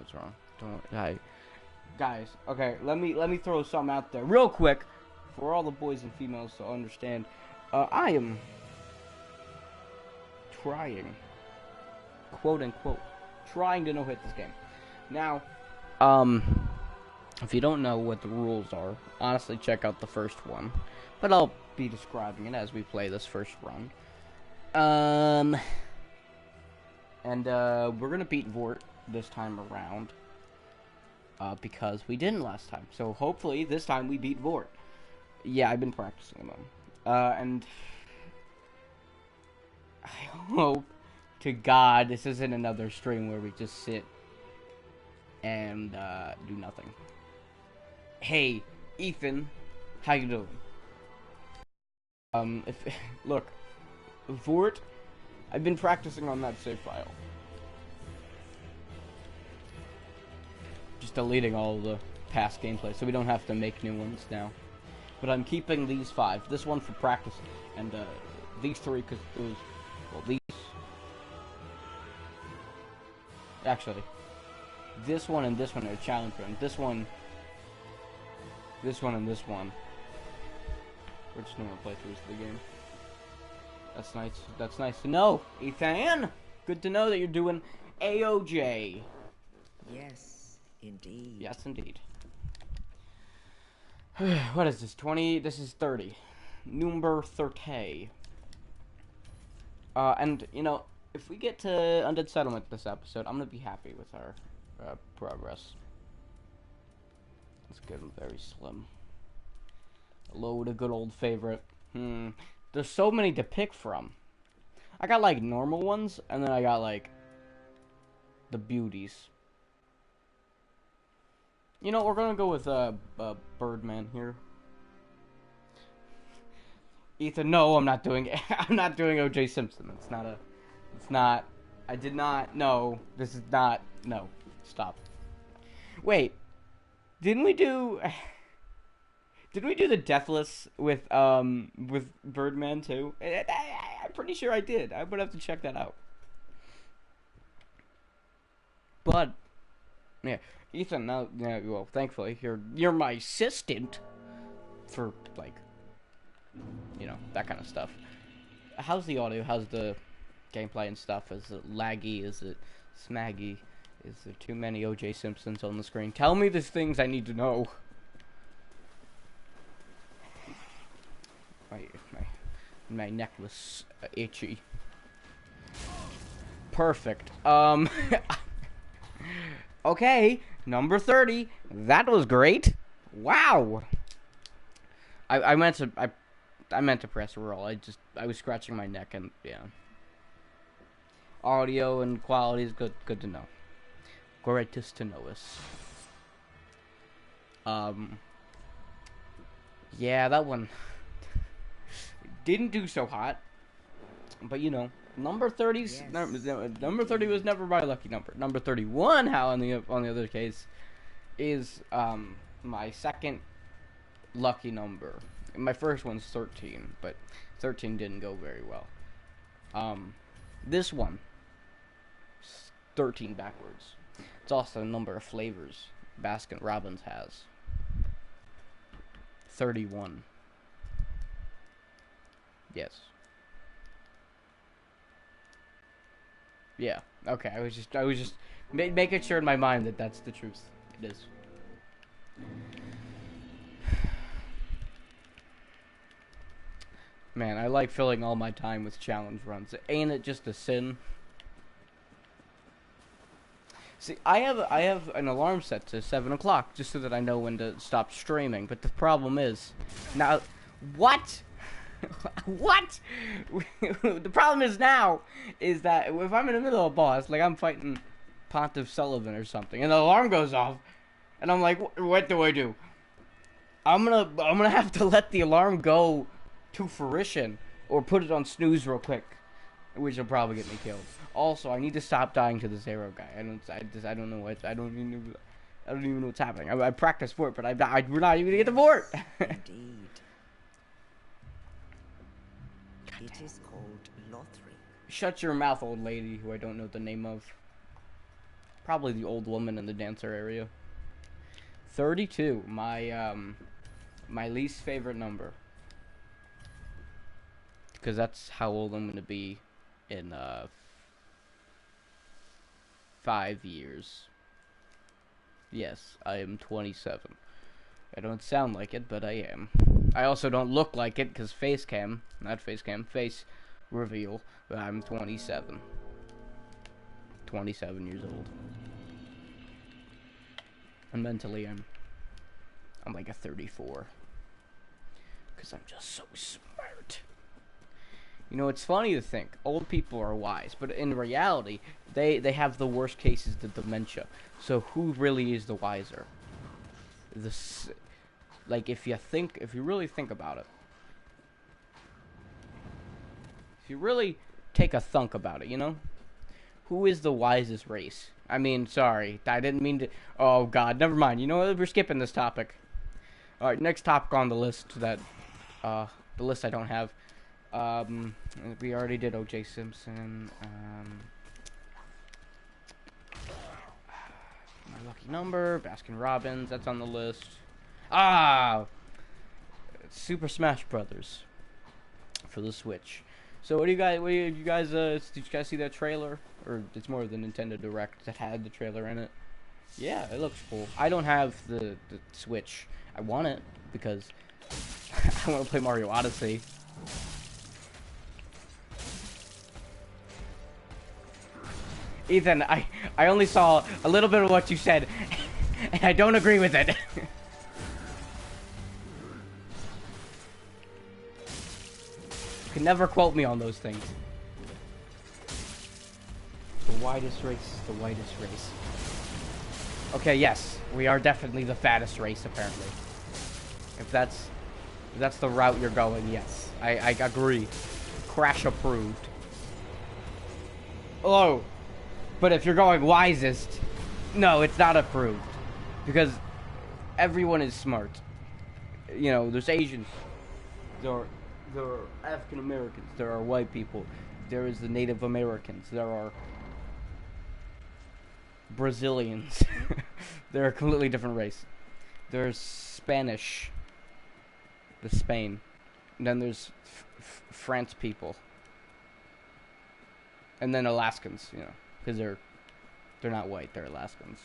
what's wrong. Guys, okay, let me throw something out there real quick for all the boys and females to understand. I am trying, quote unquote, trying to no-hit this game. Now, if you don't know what the rules are, honestly check out the first one. But I'll be describing it as we play this first run. We're gonna beat Vodrt this time around. Because we didn't last time. So hopefully this time we beat Vodrt. Yeah, I've been practicing them. And I hope to God this isn't another stream where we just sit and do nothing. Hey, Ethan, how you doing? Look, Vodrt, I've been practicing on that save file. Just deleting all the past gameplay so we don't have to make new ones now. But I'm keeping these 5. This one for practice, and these 3 because it was, well, these. Actually, this one and this one are a challenge run. This one, and this one. We're just normal playthroughs of the game. That's nice. That's nice to know, Ethan. Good to know that you're doing AOJ. Yes, indeed. Yes, indeed. What is this? 20? This is 30. Number 30. And, you know, if we get to Undead Settlement this episode, I'm gonna be happy with our progress. Let's get them very slim. Load a good old favorite. There's so many to pick from. I got, like, normal ones, and then I got, like, the beauties. You know, we're gonna go with, Birdman here. Ethan, no, I'm not doing I'm not doing O.J. Simpson. I did not, no, this is not, no, stop. Wait, didn't we do the Deathless with Birdman too? I'm pretty sure I did. I would have to check that out. But, yeah, Ethan, now, yeah, well, thankfully, you're my assistant for, like, you know, that kind of stuff. How's the audio? How's the gameplay and stuff? Is it laggy? Is it smaggy? Is there too many O.J. Simpsons on the screen? Tell me the things I need to know. My neck was itchy. Perfect. Okay, number 30. That was great. Wow. I meant to press roll. I was scratching my neck, and yeah. Audio and quality is good to know. Greatest to know us. Yeah, that one didn't do so hot, but you know, number 30's yes. Number 30 was never my lucky number. Number 31, how on the other case, is my second lucky number. My first one's 13, but 13 didn't go very well. This one, 13 backwards. It's also a number of flavors Baskin Robbins has. 31. Yes. Yeah. Okay. I was just making sure in my mind that that's the truth. It is. Man, I like filling all my time with challenge runs. Ain't it just a sin? See, I have an alarm set to 7 o'clock just so that I know when to stop streaming. But the problem is, now, what? What? The problem is now is that if I'm in the middle of a boss, like I'm fighting Pontiff Sullivan or something, and the alarm goes off, and I'm like, what do I do? I'm gonna have to let the alarm go to fruition or put it on snooze real quick, which will probably get me killed. Also, I need to stop dying to this arrow guy. I don't even know what's happening. I practiced for it, but we're not even gonna get the fort. Indeed. It is called Lothric. Shut your mouth, old lady, who I don't know the name of. Probably the old woman in the dancer area. 32, my least favorite number. Because that's how old I'm gonna be in 5 years. Yes, I am 27. I don't sound like it, but I am. I also don't look like it because face reveal, but I'm 27. 27 years old. And mentally I'm like a 34. Because I'm just so smart. You know, it's funny to think old people are wise, but in reality, they have the worst cases of dementia. So who really is the wiser? Like if you really think about it, if you really take a thunk about it, you know, who is the wisest race? I mean, sorry, I didn't mean to. Oh God, never mind. You know what? We're skipping this topic. All right, next topic on the list that, the list I don't have. We already did O.J. Simpson. My lucky number, Baskin Robbins. That's on the list. Super Smash Brothers for the Switch. So did you guys see that trailer? Or it's more of the Nintendo Direct that had the trailer in it. Yeah, it looks cool. I don't have the Switch. I want it because I want to play Mario Odyssey. Ethan, I only saw a little bit of what you said, and I don't agree with it. You can never quote me on those things. The widest race is the whitest race. Okay, yes, we are definitely the fattest race, apparently. If that's the route you're going, yes. I agree. Crash approved. Oh. But if you're going wisest, no, it's not approved. Because everyone is smart. You know, there's Asians. There are African Americans. There are white people. There is the Native Americans. There are Brazilians. They're a completely different race. There's Spanish. The Spain. And then there's France people. And then Alaskans, you know. Because they're not white, they're Alaskans.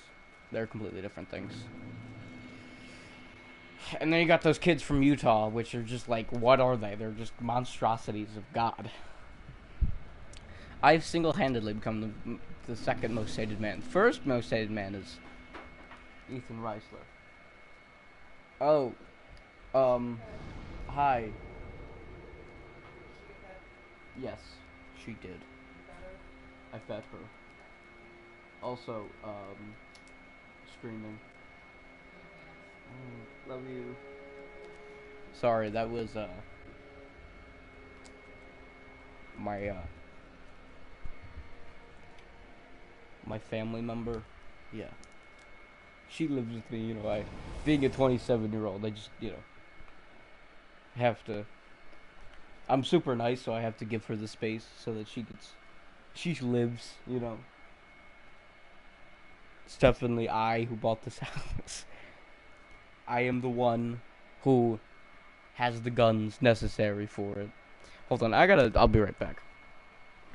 They're completely different things. And then you got those kids from Utah, which are just like, what are they? They're just monstrosities of God. I've single-handedly become the second most hated man. First most hated man is Ethan Reisler. Oh, hi. Yes, she did. I fed her. Also, screaming. Love you. Sorry, that was, my family member. Yeah. She lives with me, you know, being a 27-year-old, I just, you know, have to, I'm super nice, so I have to give her the space so that she lives, you know. It's definitely I who bought this house. I am the one who has the guns necessary for it. Hold on, I'll be right back.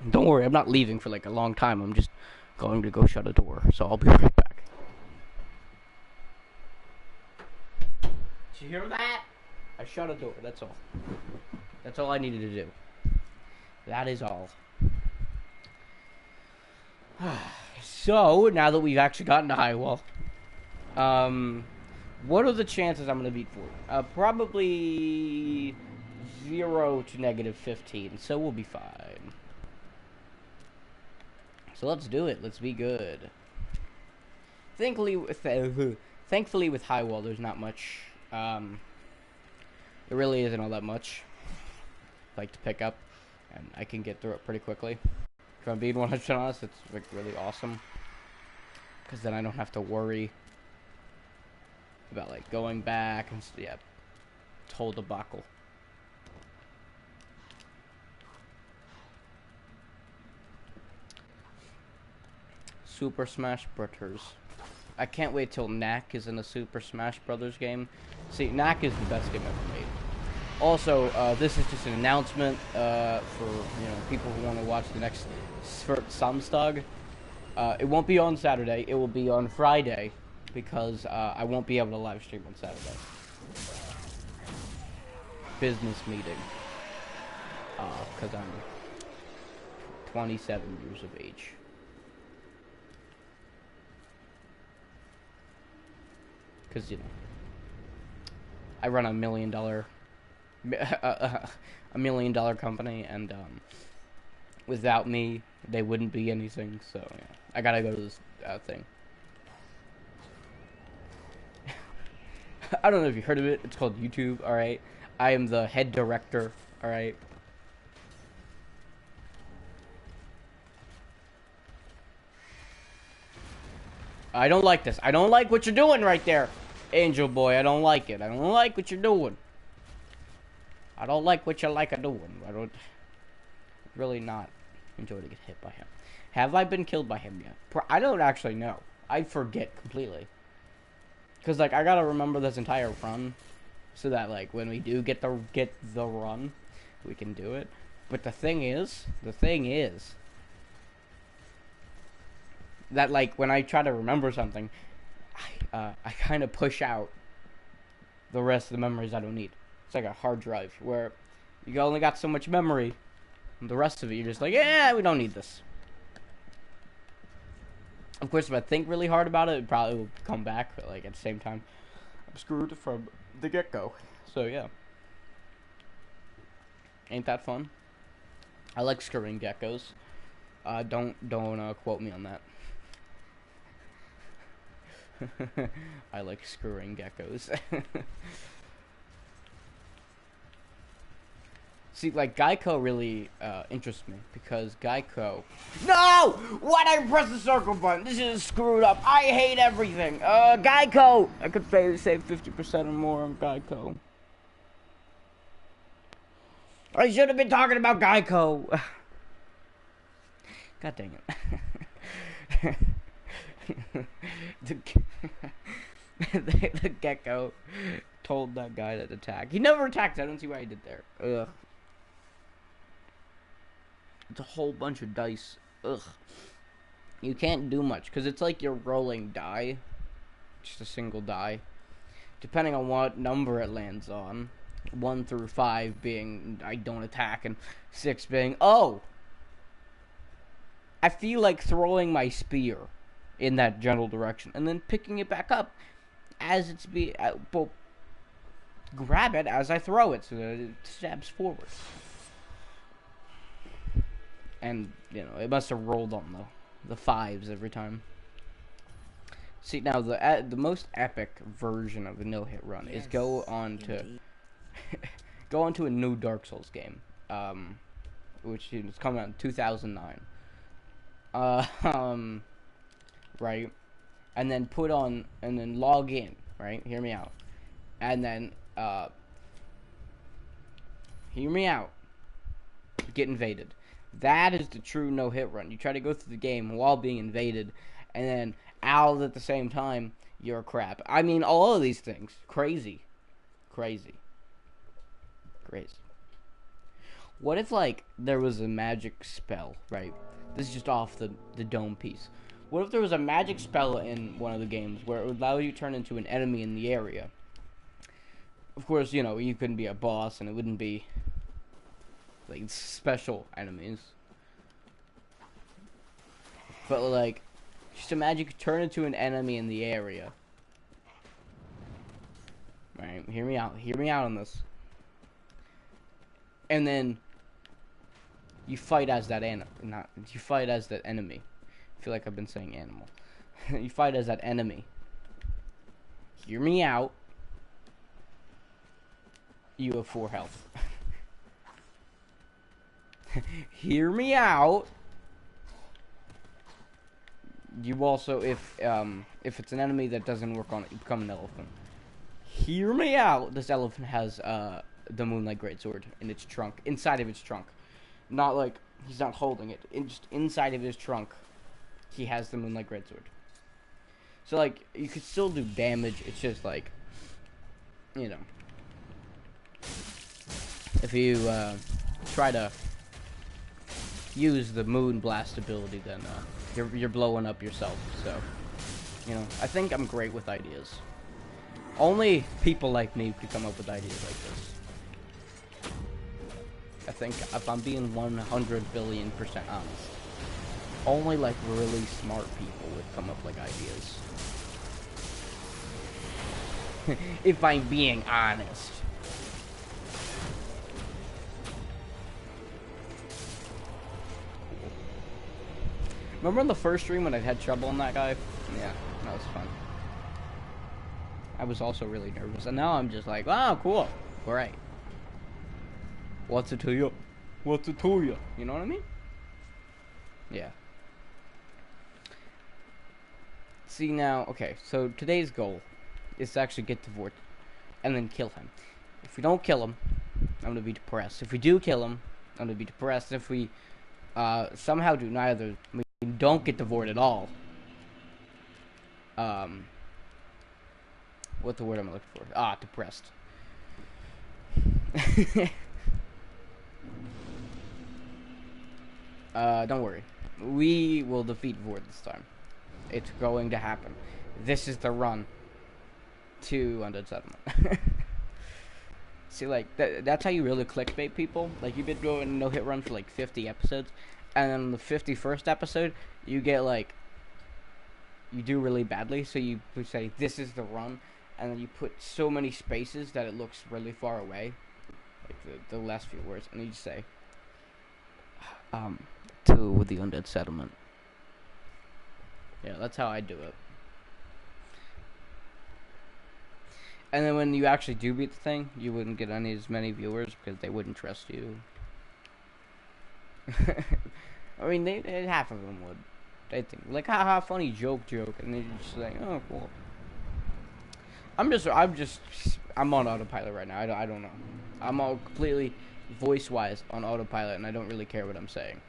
Don't worry, I'm not leaving for like a long time. I'm just going to go shut a door, so I'll be right back. Did you hear that? I shut a door, that's all. That's all I needed to do. That is all. So, now that we've actually gotten to Highwall, what are the chances I'm going to beat 40? Probably 0 to -15, so we'll be fine. So let's do it. Let's be good. Thankfully, with Highwall, there's not much. It really isn't all that much, like, to pick up, and I can get through it pretty quickly. If I'm being 100% honest, it's like really awesome, because then I don't have to worry about like going back and yeah, total debacle. Super Smash Brothers. I can't wait till Knack is in a Super Smash Brothers game. See, Knack is the best game ever made. Also, this is just an announcement for people who want to watch the next Samstag. It won't be on Saturday. It will be on Friday because I won't be able to live stream on Saturday. Business meeting. Because I'm 27 years of age. Because, I run $1 million a $1 million company, and without me they wouldn't be anything, so yeah, I gotta go to this thing. I don't know if you heard of it. It's called YouTube. All right, I am the head director. All right. I don't like this. I don't like what you're doing right there, Angel Boy. I don't like it. I don't like what you're doing. I don't like what you like doing. I don't really not enjoy to get hit by him. Have I been killed by him yet? I don't actually know. I forget completely. Cause like I gotta remember this entire run, so that like when we do get the run, we can do it. But the thing is that like when I try to remember something, I kind of push out the rest of the memories I don't need. It's like a hard drive where you only got so much memory, and the rest of it you're just like, yeah, we don't need this. Of course, if I think really hard about it, it probably will come back, but like at the same time, I'm screwed from the get-go. So yeah, ain't that fun? I like screwing geckos. Don't quote me on that. I like screwing geckos. See, like, Geico really interests me, because Geico... No! Why'd I press the circle button? This is screwed up. I hate everything. Geico! I could save 50% or more on Geico. I should have been talking about Geico. God dang it. the gecko told that guy to attack. He never attacked. I don't see what he did there. Ugh. It's a whole bunch of dice. Ugh. You can't do much, because it's like you're rolling die. Just a single die. Depending on what number it lands on. 1 through 5 being, I don't attack, and 6 being, oh! I feel like throwing my spear in that general direction, and then picking it back up as it's well, grab it as I throw it, so that it stabs forward. And, it must have rolled on the 5s every time. See, now, the most epic version of a no-hit run is go on to a new Dark Souls game, which is coming out in 2009. Right? And then log in, right? Hear me out. And then, hear me out. Get invaded. That is the true no-hit run. You try to go through the game while being invaded, and then out at the same time, you're crap. I mean, all of these things. Crazy. Crazy. Crazy. What if, like, there was a magic spell, right? This is just off the dome piece. What if there was a magic spell in one of the games where it would allow you to turn into an enemy in the area? Of course, you couldn't be a boss, and it wouldn't be like special enemies. But like, just imagine you could turn into an enemy in the area. Right? Hear me out. Hear me out on this. And then you fight as that you fight as that enemy. I feel like I've been saying animal. You fight as that enemy. Hear me out. You have 4 health. Hear me out. You also, if it's an enemy that doesn't work on it, you become an elephant. Hear me out. This elephant has the Moonlight Greatsword in its trunk, inside of its trunk. Not like he's not holding it, just inside of his trunk. he has the Moonlight Greatsword. So like you could still do damage. It's just like, you know, if you try to use the Moon Blast ability, then you're blowing up yourself. So, you know, I think I'm great with ideas. Only people like me could come up with ideas like this. I think if I'm being 100 billion% honest, only like really smart people would come up with ideas. If I'm being honest. Remember on the first stream when I had trouble on that guy? Yeah, that was fun. I was also really nervous, and now I'm just like, wow, cool, great. What's it to you? What's it to you? You know what I mean? Yeah. See now, okay, so today's goal is to actually get to Vodrt and then kill him. If we don't kill him, I'm gonna be depressed. If we do kill him, I'm gonna be depressed. If we somehow do neither, we don't get to Vodrt at all. What's the word I'm looking for? Ah, depressed. Don't worry. We will defeat Vodrt this time. It's going to happen. This is the run to Undead Settlement. See, like, that's how you really clickbait people. Like, you've been doing no-hit run for, like, 50 episodes, and then the 51st episode, you get, like, you do really badly, so you say, this is the run, and then you put so many spaces that it looks really far away, like the last few words, and you just say, to the Undead Settlement. Yeah, that's how I do it. And then when you actually do beat the thing, you wouldn't get any as many viewers because they wouldn't trust you. I mean, half of them would. They think, like, haha, funny joke, and they're just like, oh, cool. I'm on autopilot right now. I don't know. I'm all completely voice-wise on autopilot, and I don't really care what I'm saying.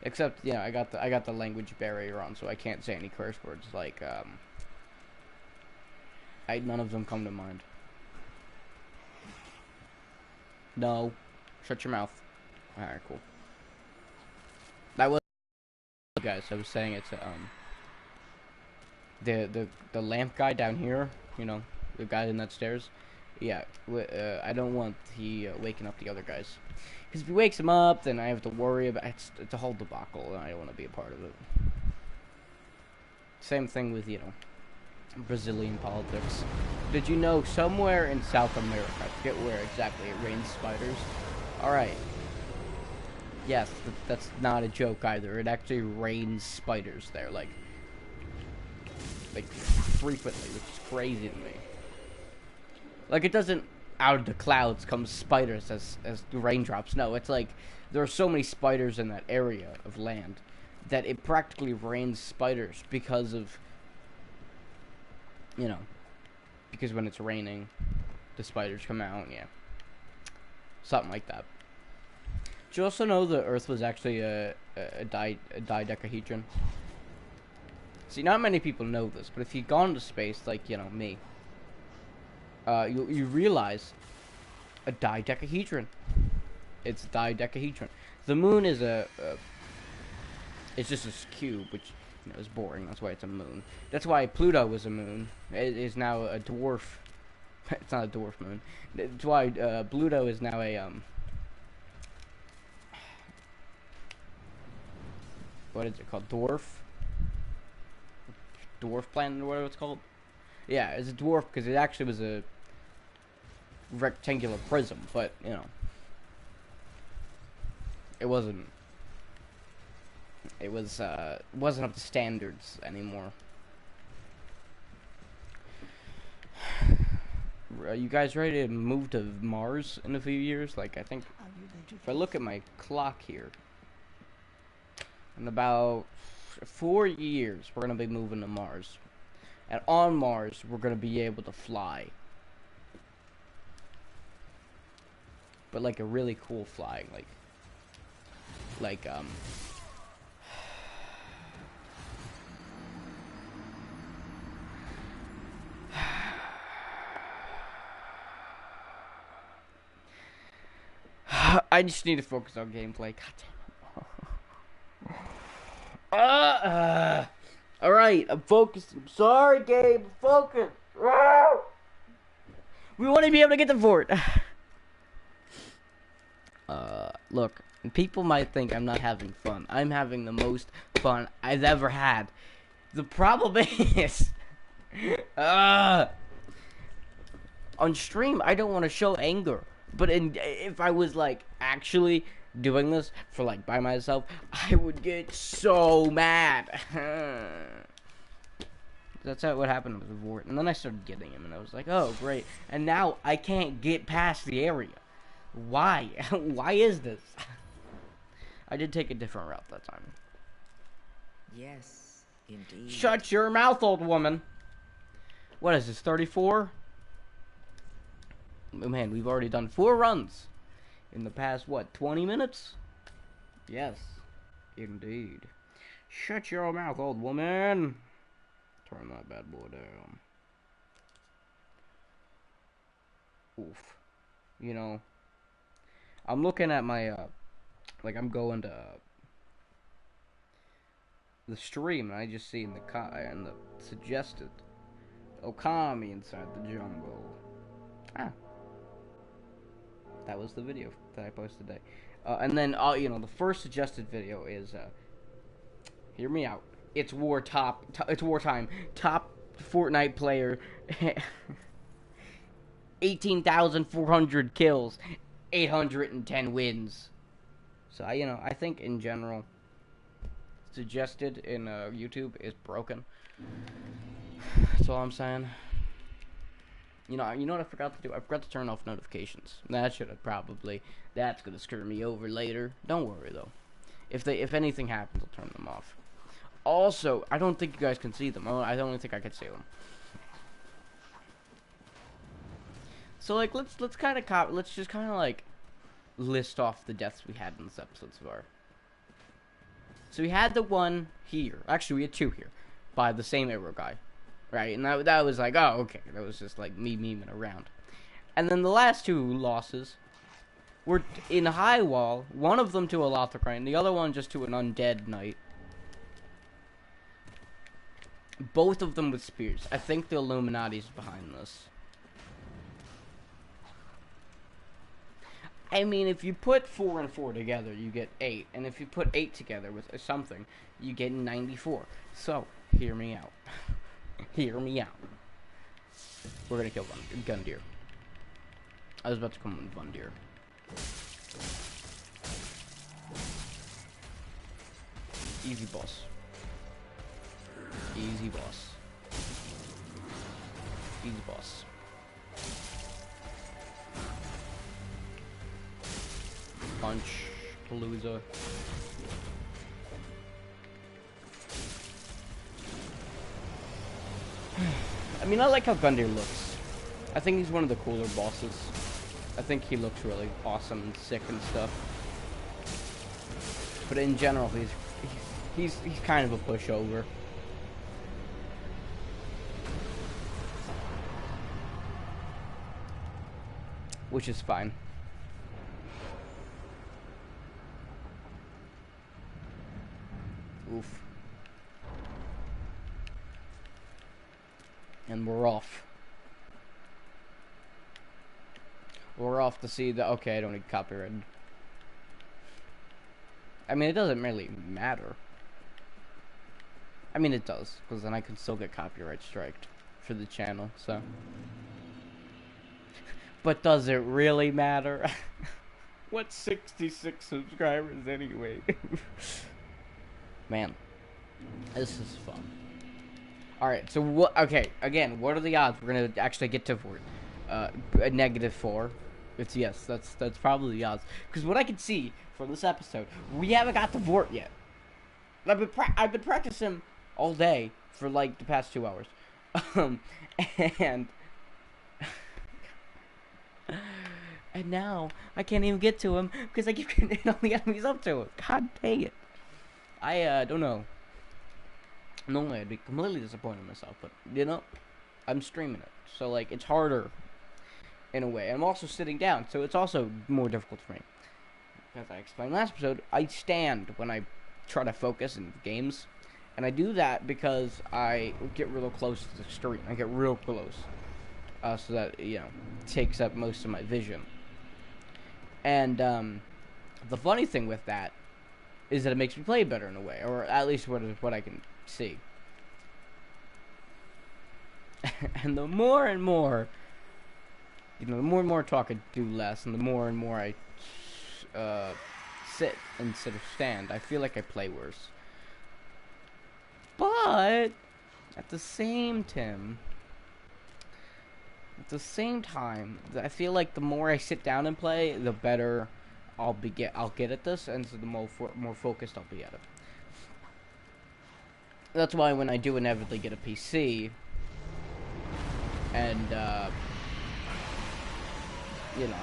Except, yeah, I got the language barrier on, so I can't say any curse words. Like, none of them come to mind. No, shut your mouth. All right, cool. That was, guys. I was saying it's the lamp guy down here. You know, the guy in that stairs. Yeah, I don't want he waking up the other guys. Because if he wakes him up, then I have to worry about it's a whole debacle, and I don't want to be a part of it. Same thing with, you know, Brazilian politics. Did you know somewhere in South America, I forget where exactly, it rains spiders? Alright. Yes, that's not a joke either. It actually rains spiders there, like frequently, which is crazy to me. Like, it doesn't, out of the clouds comes spiders as raindrops. No, it's like, there are so many spiders in that area of land that it practically rains spiders because of, you know, because when it's raining, the spiders come out, yeah. Something like that. Did you also know the Earth was actually a dodecahedron? See, not many people know this, but if you've gone into space, like, you know, me, you realize a dodecahedron. It's a dodecahedron. The moon is it's just a cube, which, you know, is boring. That's why it's a moon. That's why Pluto was a moon. It is now a dwarf. It's not a dwarf moon. That's why Pluto is now a what is it called? Dwarf planet or whatever it's called. Yeah, it's a dwarf because it actually was a rectangular prism, but, you know, it wasn't up to standards anymore. Are you guys ready to move to Mars in a few years? Like, I think if I look at my clock here, in about 4 years, we're gonna be moving to Mars, and on Mars, we're gonna be able to fly. But like a really cool flying, like I just need to focus on gameplay. God damn it. Alright, I'm focused. I'm sorry, Gabe. Focus. We want to be able to get the fort. Look, people might think I'm not having fun. I'm having the most fun I've ever had. The problem is, on stream, I don't want to show anger. But if I was, like, actually doing this for, like, by myself, I would get so mad. That's what happened with Vodrt. And then I started getting him, and I was like, oh, great. And now I can't get past the area. Why? Why is this? I did take a different route that time. Yes, indeed. Shut your mouth, old woman. What is this, 34? Oh, man, we've already done 4 runs in the past, what, 20 minutes? Yes, indeed. Shut your mouth, old woman. Turn that bad boy down. Oof. You know, I'm looking at my, like, I'm going to the stream, and I just see in the suggested Okami inside the jungle. That was the video that I posted today. And then, you know, the first suggested video is, hear me out. It's it's wartime. Top Fortnite player. 18,400 kills. 810 wins. So, you know, I think in general, suggested in YouTube is broken. That's all I'm saying. You know what I forgot to do? I forgot to turn off notifications. That should have probably. That's gonna screw me over later. Don't worry though. If anything happens, I'll turn them off. Also, I don't think you guys can see them. I don't think I can see them. So like, let's just kind of like list off the deaths we had in this episode so far. So we had the one here. Actually, we had 2 here by the same arrow guy. Right, and that was like, oh, okay. That was just like me memeing around. And then the last 2 losses were in High Wall. One of them to a Lothar, and the other one just to an undead knight. Both of them with spears. I think the Illuminati's behind this. I mean, if you put 4 and 4 together, you get 8. And if you put 8 together with something, you get 94. So, hear me out. Hear me out. We're gonna kill Gundyr. I was about to come with Gundyr. Easy boss. Easy boss. Easy boss. Punch. Palooza. I mean, I like how Gundyr looks. I think he's one of the cooler bosses. I think he looks really awesome and sick and stuff. But in general, he's kind of a pushover. Which is fine. Oof. And we're off. We're off to see the... Okay, I don't need copyright. I mean, it doesn't really matter. I mean, it does, because then I can still get copyright striked for the channel, so... But does it really matter? What's 66 subscribers anyway? Man, this is fun. Alright, so what? Okay, again, what are the odds we're gonna actually get to Vodrt? A -4. It's yes, that's probably the odds. Because what I can see from this episode, we haven't got to Vodrt yet. I've been practicing all day for like the past 2 hours, and now I can't even get to him because I keep getting all the enemies up to him. God dang it! I don't know. Normally I'd be completely disappointed in myself, but you know, I'm streaming it, so like it's harder in a way. I'm also sitting down, so it's also more difficult for me. as I explained last episode, I stand when I try to focus in games. And I do that because I get real close to the screen. I get real close. So that, you know, takes up most of my vision. And the funny thing with that is that it makes me play better in a way. Or at least what I can see. And the more and more, you know, the more and more talk I do less, and the more I sit instead of stand, I feel like I play worse. But at the same time, I feel like the more I sit down and play, the better I'll get at this, and so the more focused I'll be at it. That's why when I do inevitably get a PC, and you know,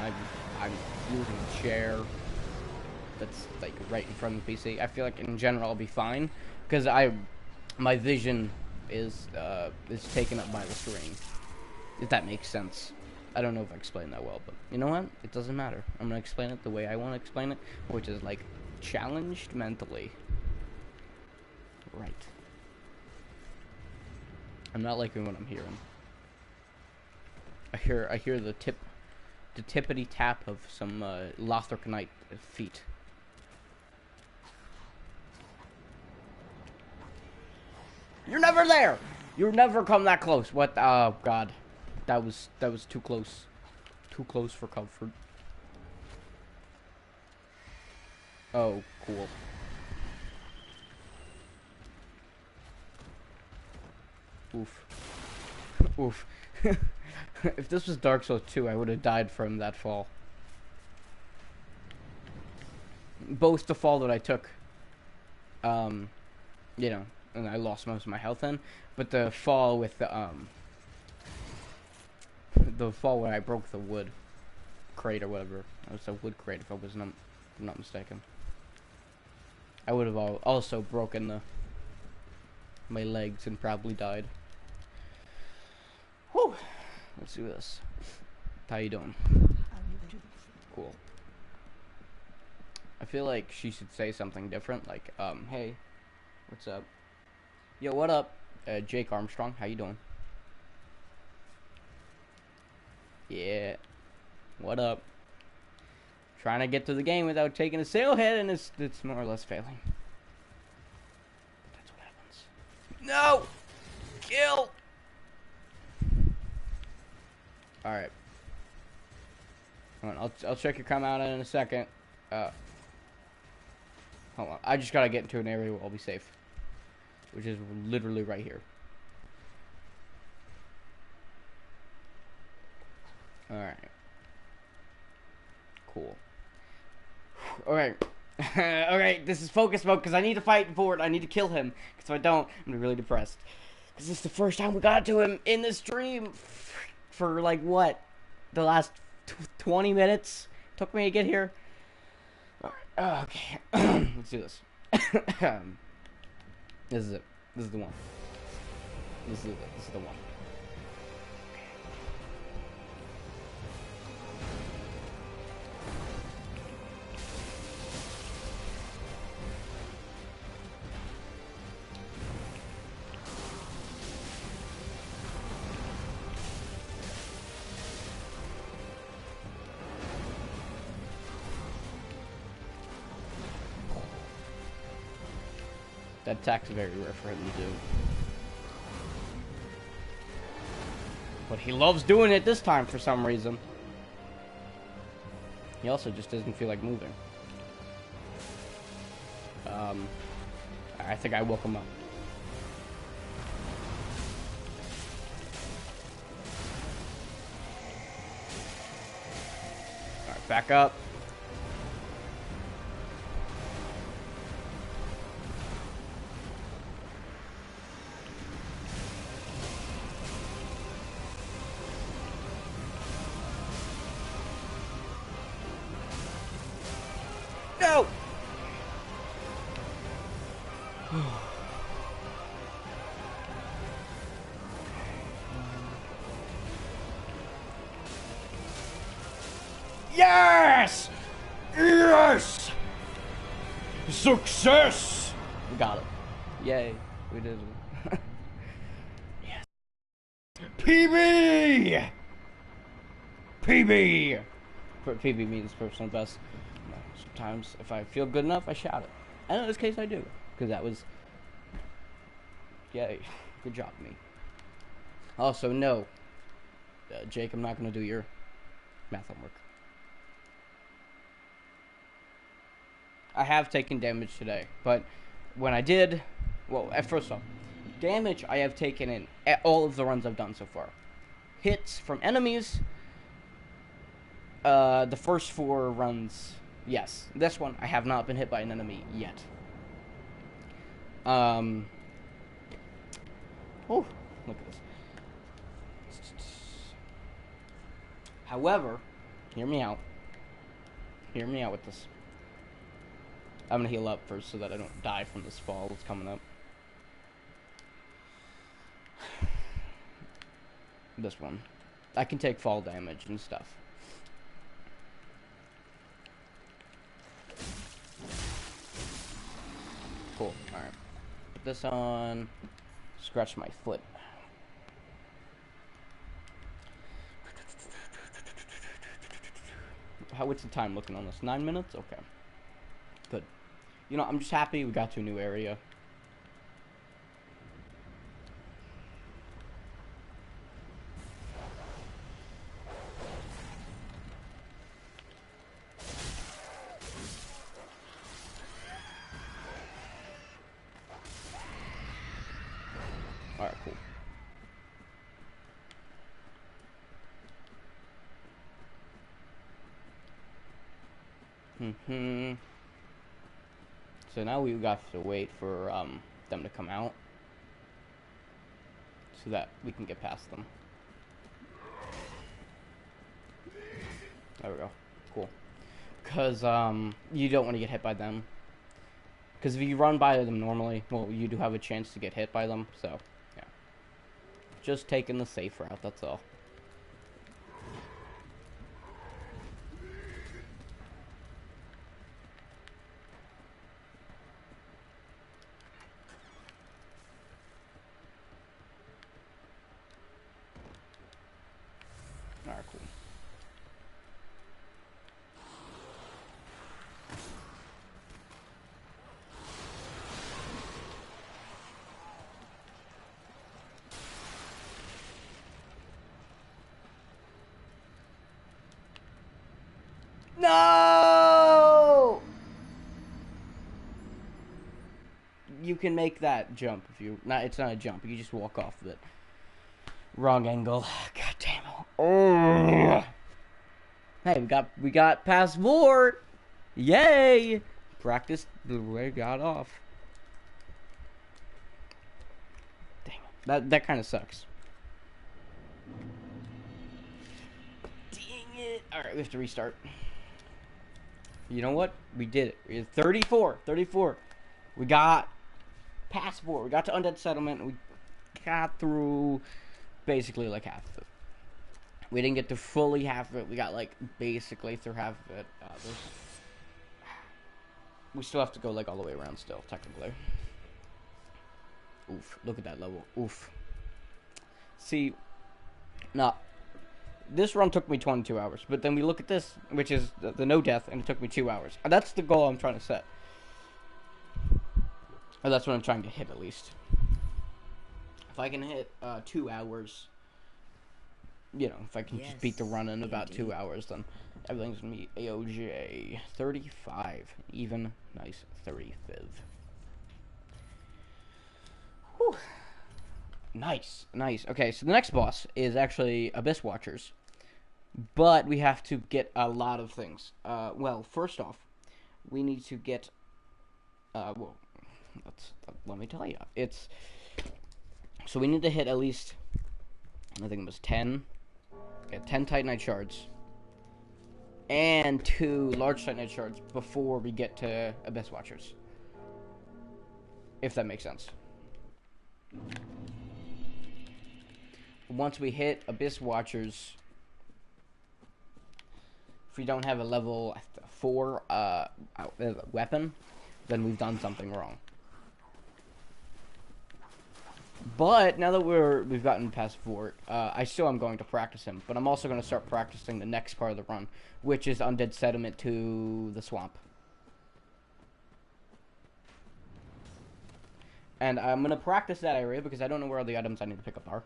I'm using a chair that's like right in front of the PC, I feel like in general I'll be fine, because my vision is taken up by the screen. If that makes sense. I don't know if I explained that well, but you know what? It doesn't matter. I'm gonna explain it the way I want to explain it, which is like challenged mentally. Right. I'm not liking what I'm hearing. I hear the tippity tap of some Lothric Knight feet. You're never there. You never come that close. What? Oh God, that was too close. Too close for comfort. Oh, cool. Oof. Oof. If this was Dark Souls 2, I would have died from that fall. Both the fall that I took, you know, and I lost most of my health in, but the fall with the fall when I broke the wood crate or whatever. It was a wood crate if I was not mistaken. I would have also broken my legs and probably died. Whew. Let's do this. How you doing? Cool. I feel like she should say something different, like, hey, what's up? Yo, what up? Jake Armstrong, how you doing? Yeah. What up? Trying to get to the game without taking a sailhead, and it's more or less failing. But that's what happens. No! Kill! Alright. Hold on, I'll check your come out in a second. Hold on. I just gotta get into an area where I'll be safe. Which is literally right here. Alright. Cool. Alright. Alright, this is focus mode because I need to fight Vodrt. I need to kill him. Because if I don't, I'm gonna be really depressed. Because this is the first time we got to him in the stream. For like what? The last 20 minutes? Took me to get here? Alright. Okay. Let's do this. This is it. This is the one. This is the one. That attack's very rare for him to do. But he loves doing it this time for some reason. He also just doesn't feel like moving. I think I woke him up. Alright, back up. No! Yes! Yes! Success! We got it. Yay. We did it. Yes. PB! PB! PB means personal best. Sometimes, if I feel good enough, I shout it. And in this case, I do. Because that was... Yay. Good job, me. Also, no. Jake, I'm not going to do your math homework. I have taken damage today, but when I did... Well, first off, damage I have taken in all of the runs I've done so far. Hits from enemies... the first 4 runs, yes. This one, I have not been hit by an enemy yet. Oh, look at this. However, hear me out. Hear me out with this. I'm gonna heal up first so that I don't die from this fall that's coming up. This one. I can take fall damage and stuff. Cool. Alright. Put this on. Scratch my foot. What's the time looking on this? 9 minutes? Okay. Good. You know, I'm just happy we got to a new area. Alright, cool. So now we got to wait for them to come out so that we can get past them. There we go. Cool. Because you don't want to get hit by them. Because if you run by them normally, well, you do have a chance to get hit by them. So, yeah. Just taking the safe route, that's all. Alright, cool. No! You can make that jump if you... It's not a jump, you just walk off of it. Wrong angle. God damn it. Oh. Hey, we got past Vodrt. Yay! Practice the way got off. Dang. That kind of sucks. Dang it. Alright, we have to restart. You know what? We did it. We did 34. We got past Vodrt. We got to Undead Settlement. We got through basically like half of it. We didn't get to fully half of it. We got like basically through half of it. We still have to go like all the way around still, technically. Oof. Look at that level. Oof. See, now, this run took me 22 hours, but then we look at this, which is the no death, and it took me 2 hours. And that's the goal I'm trying to set. Or that's what I'm trying to hit, at least. If I can hit 2 hours, you know, if I can just beat the run in about 2 hours, then everything's going to be AOJ. 35. Even. Nice. 35. Whew. Nice. Okay, so the next boss is actually Abyss Watchers. But we have to get a lot of things. Well, first off, we need to get... well, let me tell you. So we need to hit at least... I think it was 10. Yeah, 10 Titanite shards. And 2 large Titanite shards before we get to Abyss Watchers. If that makes sense. Once we hit Abyss Watchers, if we don't have a level 4 weapon, then we've done something wrong. But now that we've gotten past Vodrt, I still am going to practice him, but I'm also going to start practicing the next part of the run, which is Undead Settlement to the swamp. And I'm going to practice that area because I don't know where all the items I need to pick up are.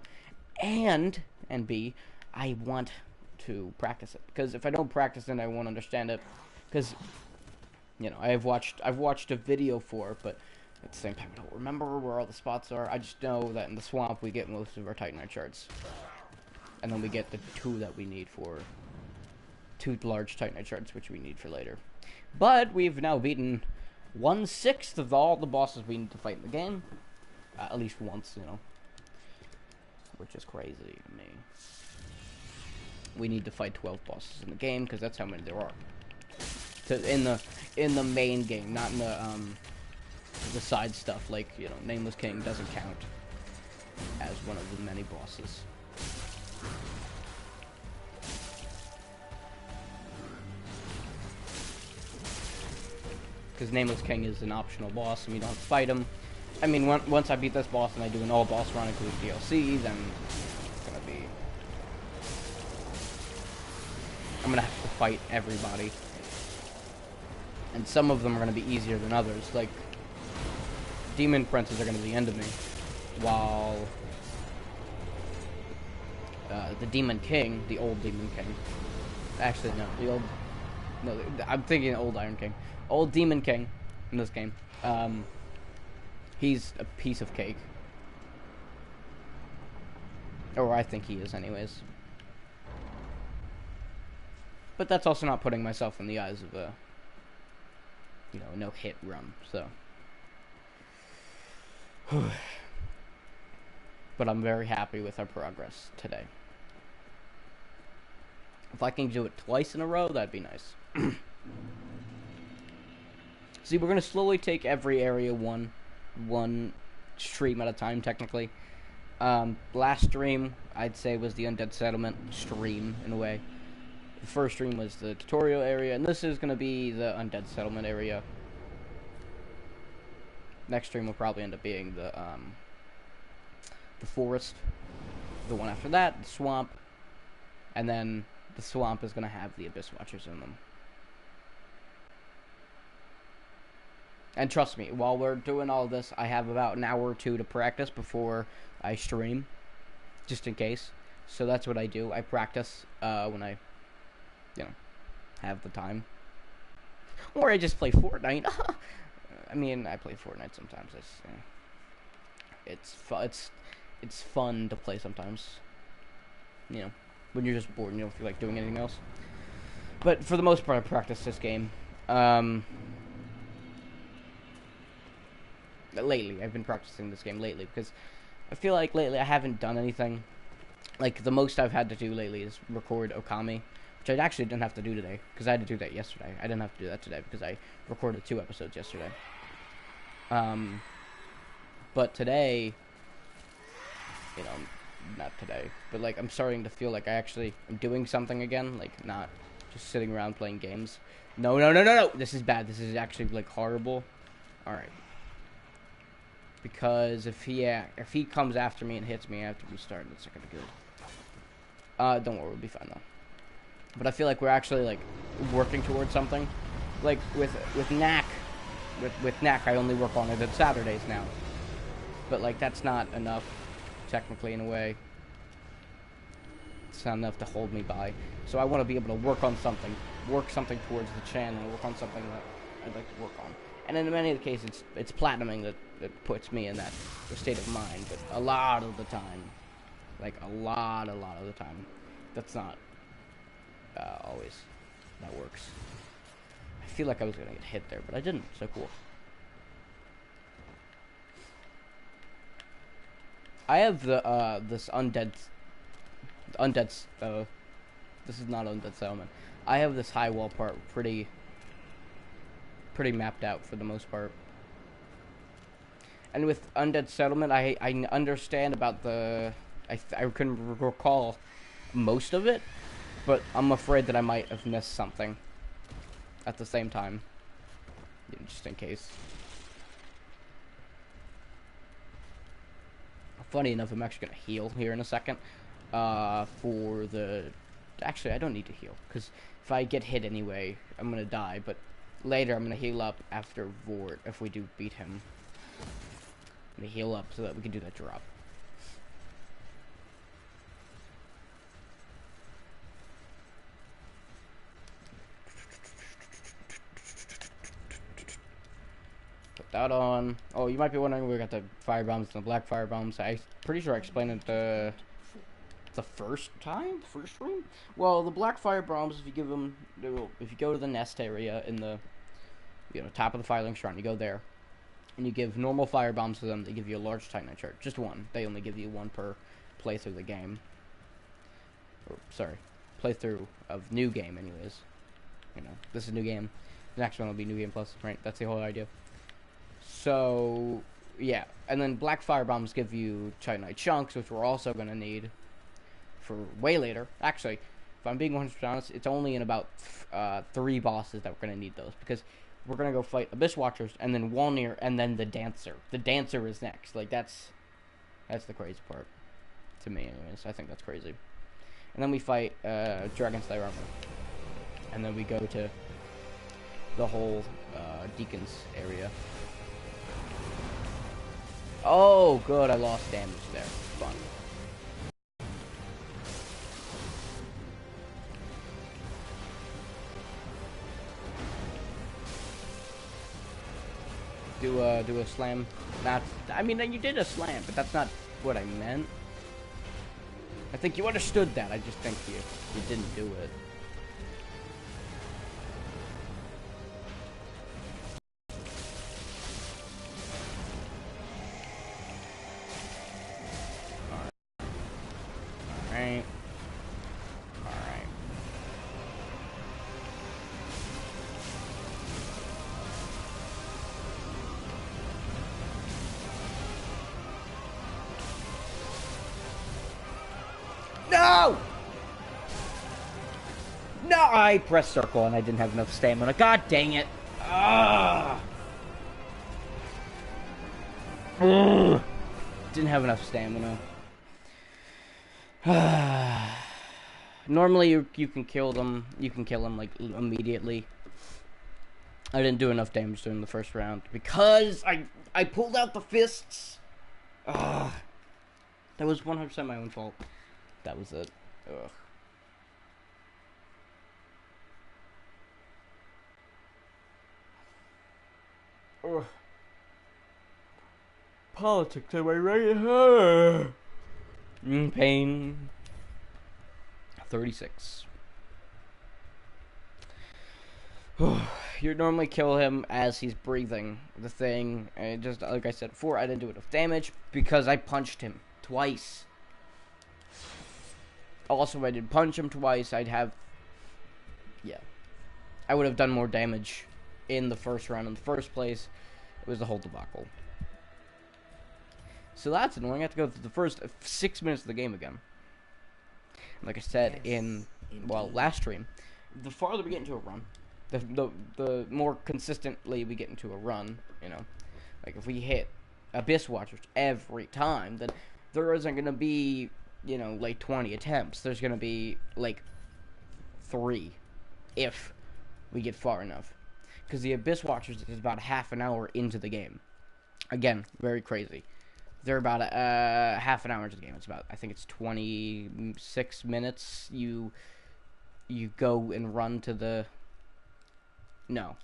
And B, I want to practice it, because if I don't practice it, I won't understand it. Because, you know, I've watched a video for it, but at the same time, I don't remember where all the spots are. I just know that in the swamp we get most of our Titanite shards, and then we get the 2 that we need for 2 large Titanite shards, which we need for later. But we've now beaten 1/6 of all the bosses we need to fight in the game, at least once, you know, which is crazy to me. We need to fight 12 bosses in the game because that's how many there are. In the main game, not in the side stuff, like, you know, Nameless King doesn't count as one of the many bosses. Because Nameless King is an optional boss and we don't fight him. I mean, once I beat this boss and I do an all boss run including DLC, then it's gonna be... I'm gonna have to fight everybody. And some of them are gonna be easier than others, like Demon Princes are gonna be the end of me, while the Demon King, the old Demon King, actually no, I'm thinking old Iron King, old Demon King in this game, he's a piece of cake, or I think he is anyways, but that's also not putting myself in the eyes of a, you know, no hit run, so. But I'm very happy with our progress today. If I can do it twice in a row, that'd be nice. See, we're gonna slowly take every area one stream at a time, technically. Last stream, I'd say, was the Undead Settlement stream, in a way. The first stream was the tutorial area, and this is gonna be the Undead Settlement area. Next stream will probably end up being the forest. The one after that, the swamp. And then the swamp is going to have the Abyss Watchers in them. And trust me, while we're doing all this, I have about an hour or 2 to practice before I stream. Just in case. So that's what I do. I practice when I, you know, have the time. Or I just play Fortnite. I mean, I play Fortnite sometimes. It's fun to play sometimes. You know, when you're just bored and you don't feel like doing anything else. But for the most part, I practice this game. Lately, I've been practicing this game lately because I feel like lately I haven't done anything. Like, the most I've had to do lately is record Okami, which I actually didn't have to do today because I had to do that yesterday. I didn't have to do that today because I recorded 2 episodes yesterday. But today, you know, not today, but like I'm starting to feel like I actually am doing something again, like not just sitting around playing games. No, this is bad. This is actually like horrible. All right. Because if he comes after me and hits me after we start, it's not gonna be good. Don't worry, we'll be fine though. But I feel like we're actually like working towards something. Like with Knack. With Knack, I only work on it on Saturdays now. But, like, that's not enough, technically, in a way. It's not enough to hold me by. So I want to be able to work on something. Work something towards the channel. Work on something that I'd like to work on. And in many of the cases, it's platinuming that puts me in that state of mind. But a lot of the time, like, a lot of the time, that's not always that works. I feel like I was gonna get hit there, but I didn't. So cool. I have the this undead. This is not Undead Settlement. I have this high wall part pretty mapped out for the most part. And with Undead Settlement, I understand about the. I couldn't recall most of it, but I'm afraid that I might have missed something at the same time, just in case. Funny enough, I'm actually gonna heal here in a second. For the... Actually, I don't need to heal, because if I get hit anyway, I'm gonna die, but later I'm gonna heal up after Vodrt, if we do beat him. I'm gonna heal up so that we can do that drop. Put that on. Oh, you might be wondering, we got the fire bombs and the black fire bombs. I'm pretty sure I explained it the first room. Well, the black fire bombs, if you give them, if you go to the nest area in the, top of the Firelink Shrine, you go there, and you give normal fire bombs to them. They give you a large Titanite shard, just one. They only give you one per playthrough of the game. Or, sorry, playthrough of new game, anyways. This is new game. The next one will be new game plus, right? That's the whole idea. So, yeah. And then black fire bombs give you Titanite chunks, which we're also going to need for way later. Actually, if I'm being 100% honest, it's only in about 3 bosses that we're going to need those. Because we're going to go fight Abyss Watchers, and then Walnir, and then the Dancer. The Dancer is next. Like, that's the crazy part. To me, anyways. I think that's crazy. And then we fight Dragon's Slayer Armor. And then we go to the whole Deacon's area. Oh, good. I lost damage there. Fun. Do a slam. I mean, you did a slam, but that's not what I meant. I think you understood that. I just think you didn't do it. Alright. Alright. No! No! I pressed circle and I didn't have enough stamina. God dang it. Ugh. Ugh. Didn't have enough stamina. Normally you can kill them. You can kill them like immediately. I didn't do enough damage during the first round because I pulled out the fists. Ugh. That was 100% my own fault. That was it. Ugh. Ugh. Politics, am I right? Pain. 36. You normally kill him as he's breathing the thing, and just like I said before, I didn't do enough damage because I punched him twice. Also, if I did punch him twice, I would have done more damage in the first round in the first place. It was the whole debacle. So that's annoying. I have to go through the first 6 minutes of the game again. Like I said last stream, the farther we get into a run, the more consistently we get into a run, like if we hit Abyss Watchers every time, then there isn't going to be, like 20 attempts. There's going to be like 3 if we get far enough. Because the Abyss Watchers is about half an hour into the game. Again, very crazy. They're about half an hour into the game. It's about, I think it's 26 minutes. You go and run to the... No.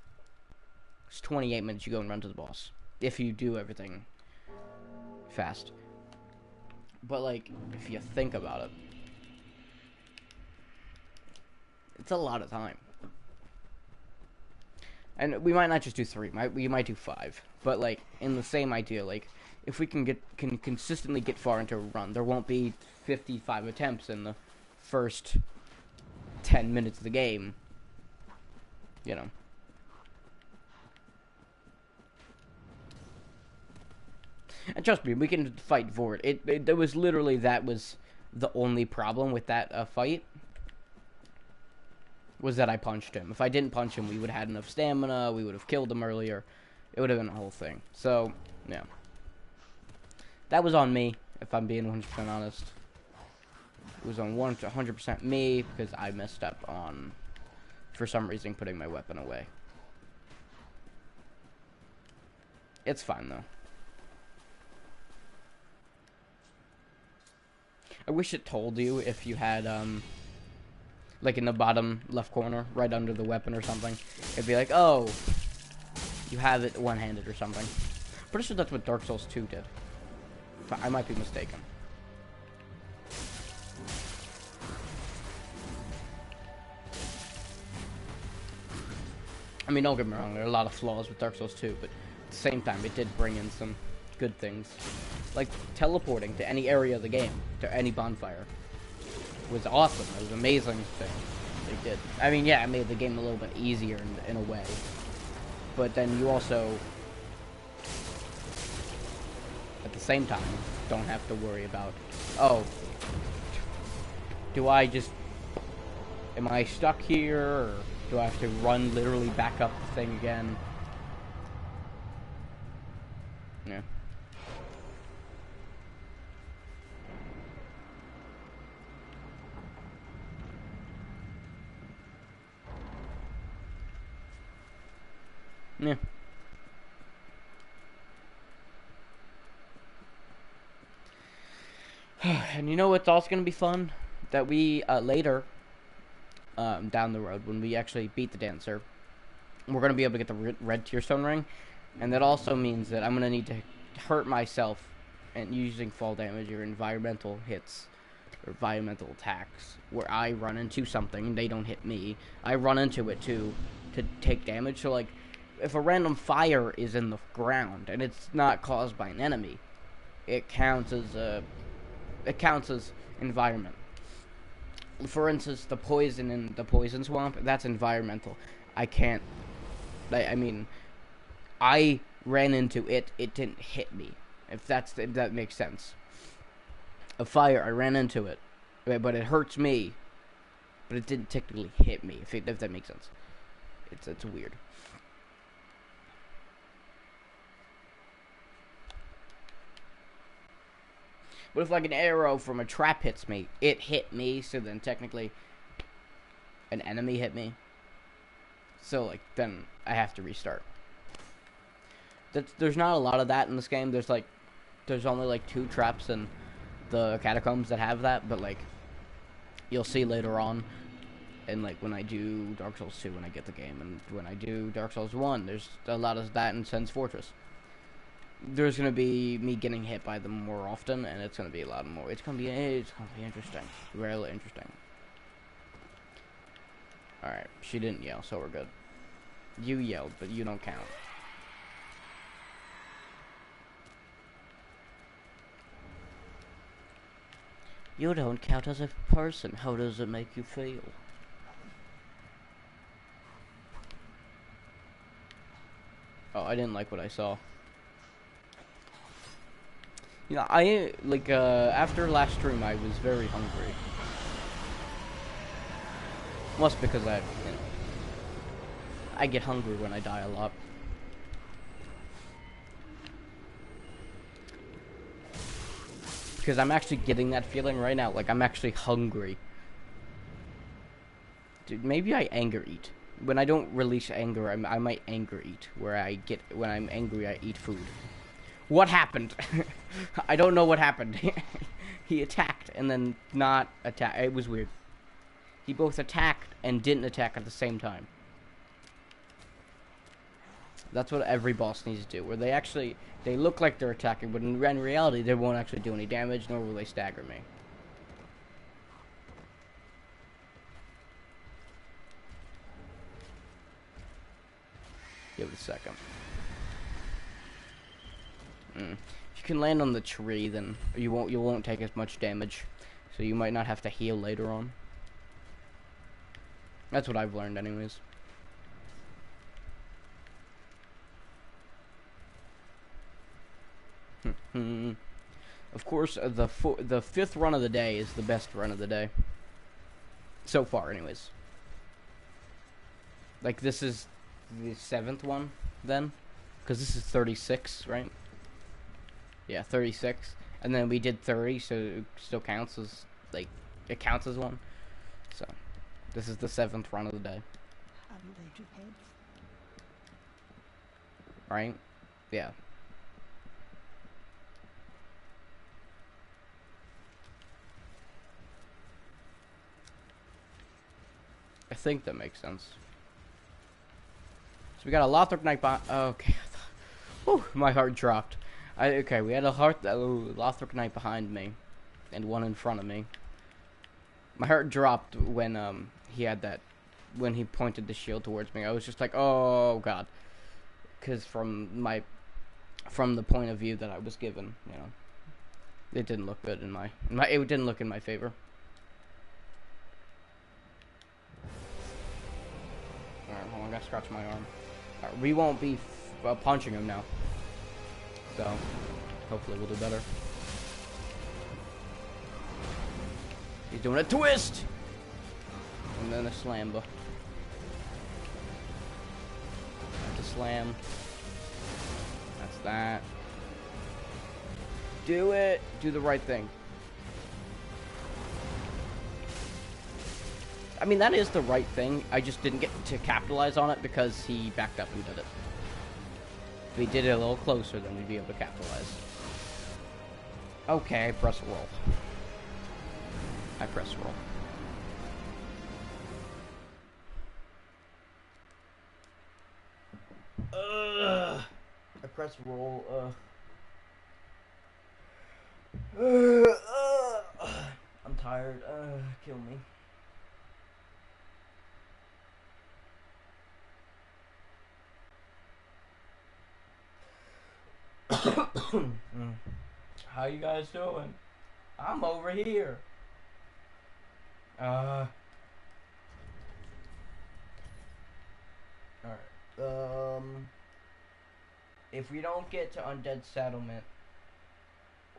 It's 28 minutes you go and run to the boss. If you do everything fast. But, like, if you think about it, it's a lot of time. And we might not just do 3. We might do 5. But, like, in the same idea, like... If we can consistently get far into a run, there won't be 55 attempts in the first 10 minutes of the game. And trust me, we can fight Vodrt. There was literally, that was the only problem with that fight. was that I punched him. If I didn't punch him, we would have had enough stamina, we would have killed him earlier. It would have been a whole thing. So, yeah. That was on me, if I'm being 100% honest. It was on 100% me, because I messed up on, for some reason, putting my weapon away. It's fine, though. I wish it told you if you had, like in the bottom left corner, right under the weapon or something. It'd be like, oh, you have it one-handed or something. Pretty sure that's what Dark Souls 2 did. But I might be mistaken. I mean, don't get me wrong, there are a lot of flaws with Dark Souls 2, but at the same time, it did bring in some good things. Like teleporting to any area of the game, to any bonfire, was awesome. It was an amazing thing they did. I mean, yeah, it made the game a little bit easier in a way. But then you also, at the same time, don't have to worry about, oh, do I just, am I stuck here, or do I have to run literally back up the thing again? Yeah. Yeah. And you know what's also going to be fun? That we, later, down the road, when we actually beat the dancer, we're going to be able to get the red tearstone ring. And that also means that I'm going to need to hurt myself and using fall damage or environmental hits or environmental attacks where I run into something and they don't hit me. I run into it to take damage. So, like, if a random fire is in the ground and it's not caused by an enemy, it counts as environment. For instance, the poison in the poison swamp, that's environmental. I mean, I ran into it, it didn't hit me. If that makes sense. A fire, I ran into it, but it hurts me, but it didn't technically hit me, if that makes sense. It's weird. But if like an arrow from a trap hits me, it hit me, so then technically an enemy hit me. So like then I have to restart. There's not a lot of that in this game. There's only like 2 traps in the catacombs that have that, but like you'll see later on, and like when I do Dark Souls 2 when I get the game, and when I do Dark Souls 1, there's a lot of that in Sen's Fortress. There's gonna be me getting hit by them more often, and it's gonna be a lot more. It's gonna be interesting, really interesting. All right, she didn't yell, so we're good. You yelled, but you don't count. You don't count as a person. How does it make you feel? Oh, I didn't like what I saw. You know, after last stream, I was very hungry. Must because I get hungry when I die a lot. Because I'm actually getting that feeling right now, like I'm actually hungry. Dude, maybe I anger eat. When I don't release anger, I might anger eat. When I'm angry, I eat food. What happened? I don't know what happened. He attacked and then not attack. It was weird. He both attacked and didn't attack at the same time. That's what every boss needs to do. Where they look like they're attacking, but in reality, they won't actually do any damage, nor will they stagger me. Give it a second. If you can land on the tree, then you won't take as much damage, so you might not have to heal later on. That's what I've learned, anyways. Of course, the 5th run of the day is the best run of the day so far, anyways. Like, this is the 7th one, then? Because this is 36, right? Yeah, 36. And then we did 30, so it still counts as, like, it counts as one. So, this is the 7th run of the day. Have you laid your heads? Right? Yeah. I think that makes sense. So we got a Lothrop Knight behind. Okay. Whew, my heart dropped. Okay, we had a Lothrop Knight behind me, and one in front of me. My heart dropped when he had that, when he pointed the shield towards me. I was just like, oh god, because from the point of view that I was given, you know, it didn't look good it didn't look in my favor. Alright, hold on, I gotta scratch my arm. Right, we won't be punching him now, so hopefully we'll do better. He's doing a twist! And then a slam. That's a slam. That's that. Do it! Do the right thing. I mean, that is the right thing. I just didn't get to capitalize on it because he backed up and did it. If he did it a little closer, then we'd be able to capitalize. Okay, I press roll. I press roll. I press roll. I'm tired. Kill me. How you guys doing? I'm over here. Alright. If we don't get to Undead Settlement,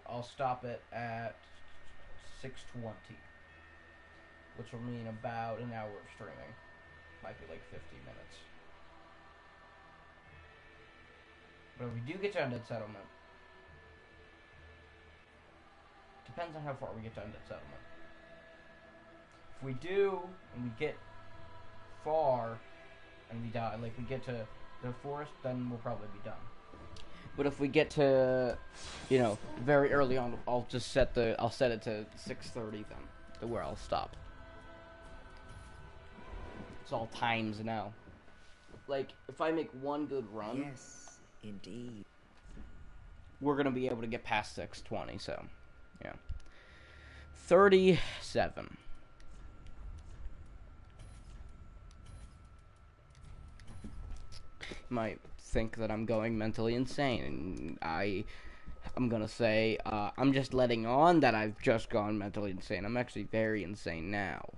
I'll stop it at 6:20, which will mean about an hour of streaming. Might be like 50 minutes. But if we do get to Undead Settlement, depends on how far we get to Undead Settlement. If we do, and we get far, and we die, like we get to the forest, then we'll probably be done. But if we get to, you know, very early on, I'll set it to 6:30 then, to where I'll stop. It's all times now. Like, if I make one good run, Yes, indeed. we're gonna be able to get past 6:20. So, yeah, 37. Might think that I'm going mentally insane, and I'm gonna say I'm just letting on that I've just gone mentally insane. I'm actually very insane now.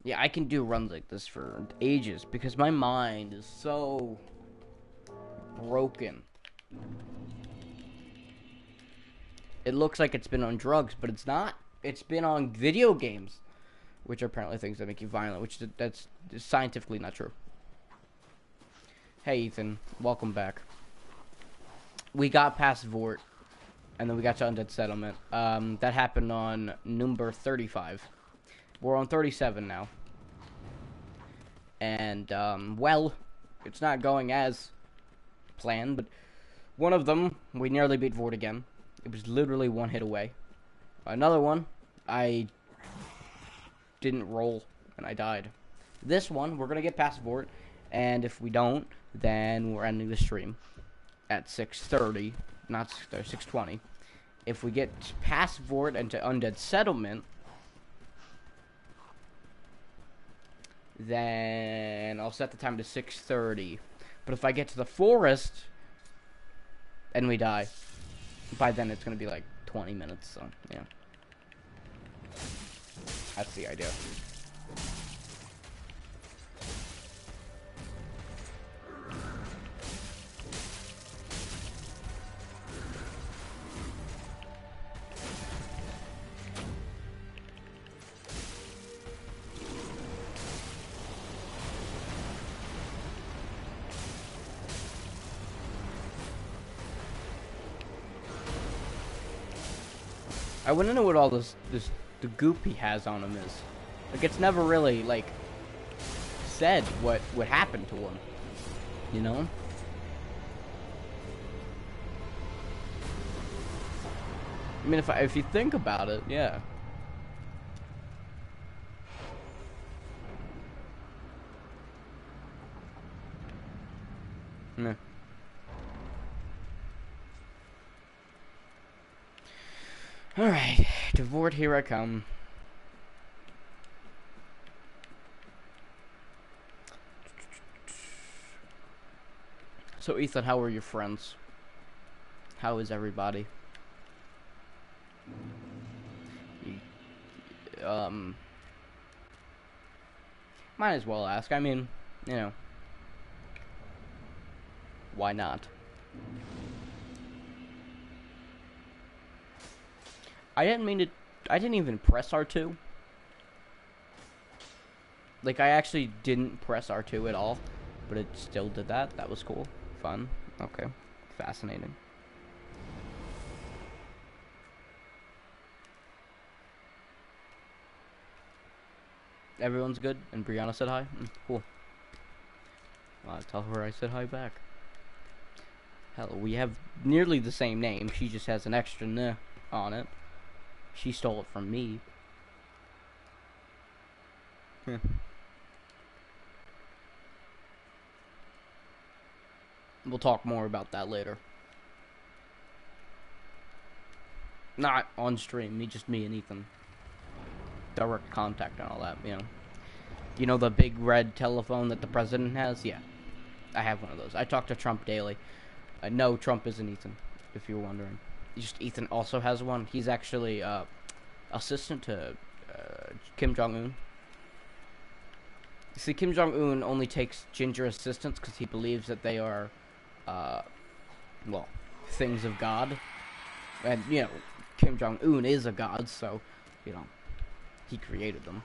Yeah, I can do runs like this for ages because my mind is so broken. It looks like it's been on drugs, but it's not. It's been on video games, which are apparently things that make you violent, which that's scientifically not true. Hey, Ethan. Welcome back. We got past Vodrt, and then we got to Undead Settlement. That happened on number 35. We're on 37 now. And, well, it's not going as planned, but one of them, we nearly beat Vodrt again. It was literally one hit away. Another one, I didn't roll, and I died. This one, we're going to get past Vodrt, and if we don't, then we're ending the stream at 6:30, not 6:20. If we get past Vodrt and to Undead Settlement, then I'll set the time to 6:30. But if I get to the forest and we die, by then it's going to be like 20 minutes, so yeah. That's the idea. I want to know what all the goop he has on him is. Like, it's never really, like, said what happened to him. You know? I mean, if you think about it, yeah. Yeah. Alright, to Vodrt, here I come. So, Ethan, how are your friends? How is everybody? Might as well ask. I mean, you know, why not? I didn't even press R2. Like, I actually didn't press R2 at all, but it still did that. That was cool. Fun. Okay. Fascinating. Everyone's good, and Brianna said hi? Cool. Well, I'll tell her I said hi back. Hell, we have nearly the same name. She just has an extra "n" on it. She stole it from me. We'll talk more about that later. Not on stream, just me and Ethan. Direct contact and all that, you know. You know the big red telephone that the president has? Yeah. I have one of those. I talk to Trump daily. No, Trump isn't Ethan, if you're wondering. Just Ethan also has one. He's actually assistant to Kim Jong-un. See, Kim Jong-un only takes ginger assistants because he believes that they are, well, things of God. And, you know, Kim Jong-un is a god, so, you know, he created them.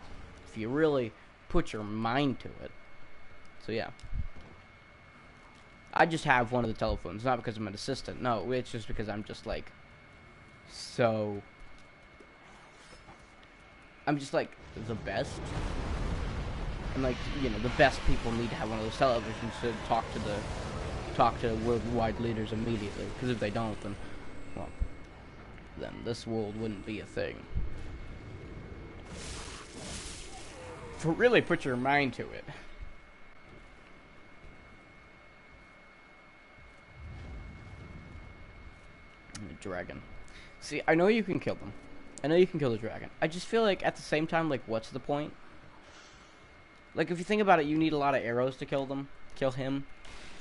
If you really put your mind to it. So, yeah. I just have one of the telephones, not because I'm an assistant. No, it's just because I'm just, like, so... I'm just, like, the best. And, like, you know, the best people need to have one of those televisions to talk to worldwide leaders immediately. Because if they don't, then, well, then this world wouldn't be a thing. For really put your mind to it. Dragon. See, I know you can kill them. I know you can kill the dragon. I just feel like at the same time, like, what's the point? Like, if you think about it, you need a lot of arrows to kill him.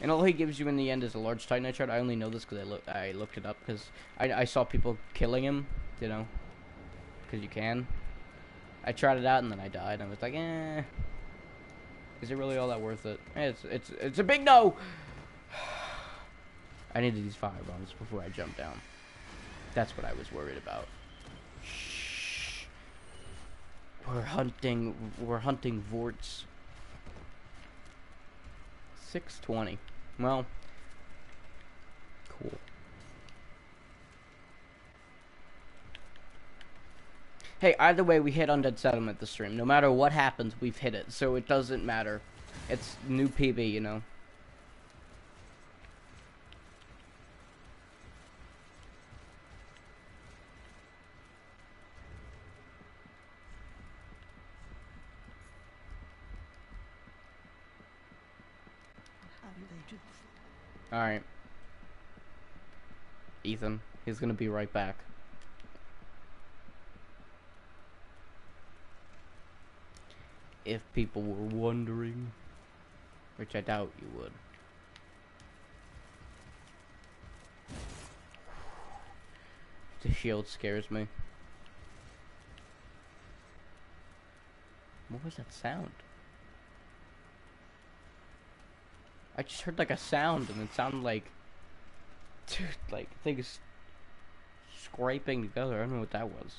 And all he gives you in the end is a large titanite shard. I only know this because I looked it up because I saw people killing him, you know, because you can. I tried it out and then I died. And I was like, eh, is it really all that worth it? It's a big no. I needed these firebombs before I jumped down. That's what I was worried about. Shh. We're hunting Vorts. 620. Well, cool. Hey, either way, we hit Undead Settlement this stream. No matter what happens, we've hit it, so it doesn't matter. It's new PB, you know. Alright. Ethan, he's gonna be right back. If people were wondering, which I doubt you would. The shield scares me. What was that sound? I just heard like a sound and it sounded like, dude, like things scraping together. I don't know what that was.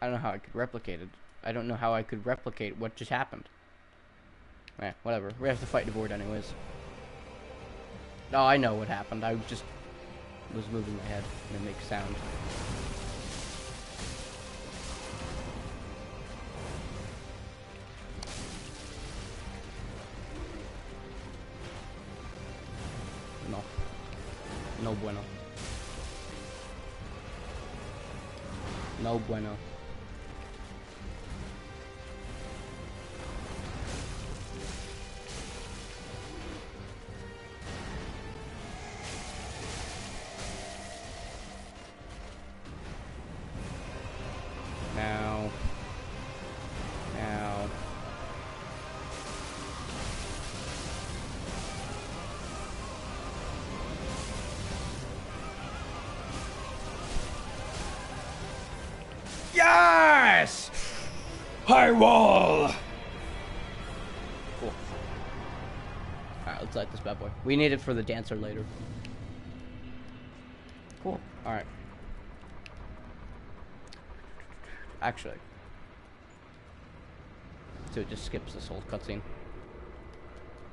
I don't know how I could replicate it. I don't know how I could replicate what just happened. Eh, whatever. We have to fight the board anyways. Oh, I know what happened. I just was moving my head and it makes sound. No. No bueno. No bueno. Now. Now. Yes! High wall! Cool. Alright, let's light this bad boy. We need it for the dancer later. Cool. Alright. Actually. So it just skips this whole cutscene.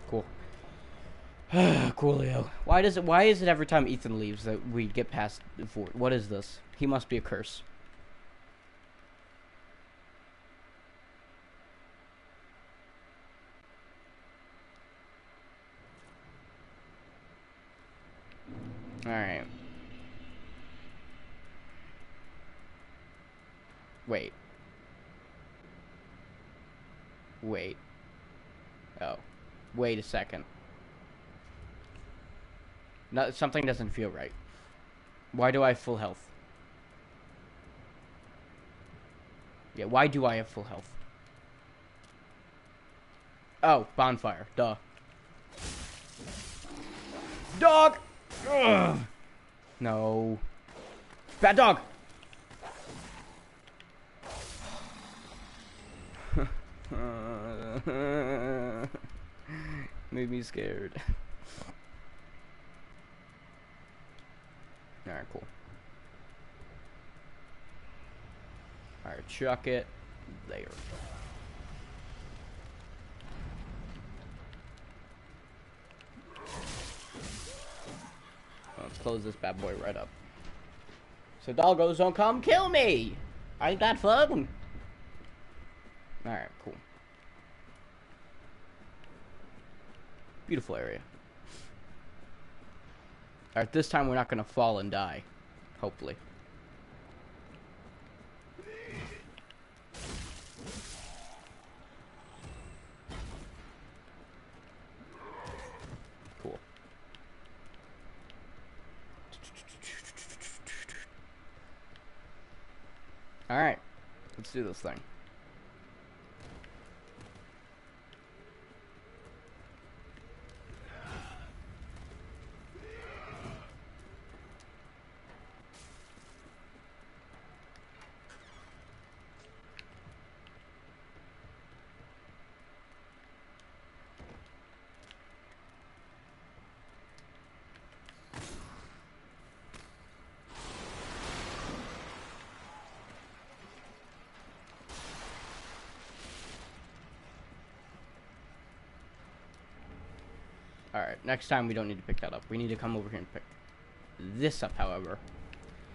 Cool. Coolio. Why is it every time Ethan leaves that we get past Vodrt? What is this? He must be a curse. Alright. Wait. Wait. Oh. Wait a second. No, something doesn't feel right. Why do I have full health? Yeah, why do I have full health? Oh, bonfire. Duh. Dog! Ugh. No. Bad dog! Made me scared. Alright, cool. Alright, chuck it there. Let's close this bad boy right up. So doggos don't come kill me! Ain't that fun? Alright, cool. Beautiful area. Alright, this time we're not gonna fall and die. Hopefully. Cool. Alright. Let's do this thing. Alright, next time we don't need to pick that up. We need to come over here and pick this up, however.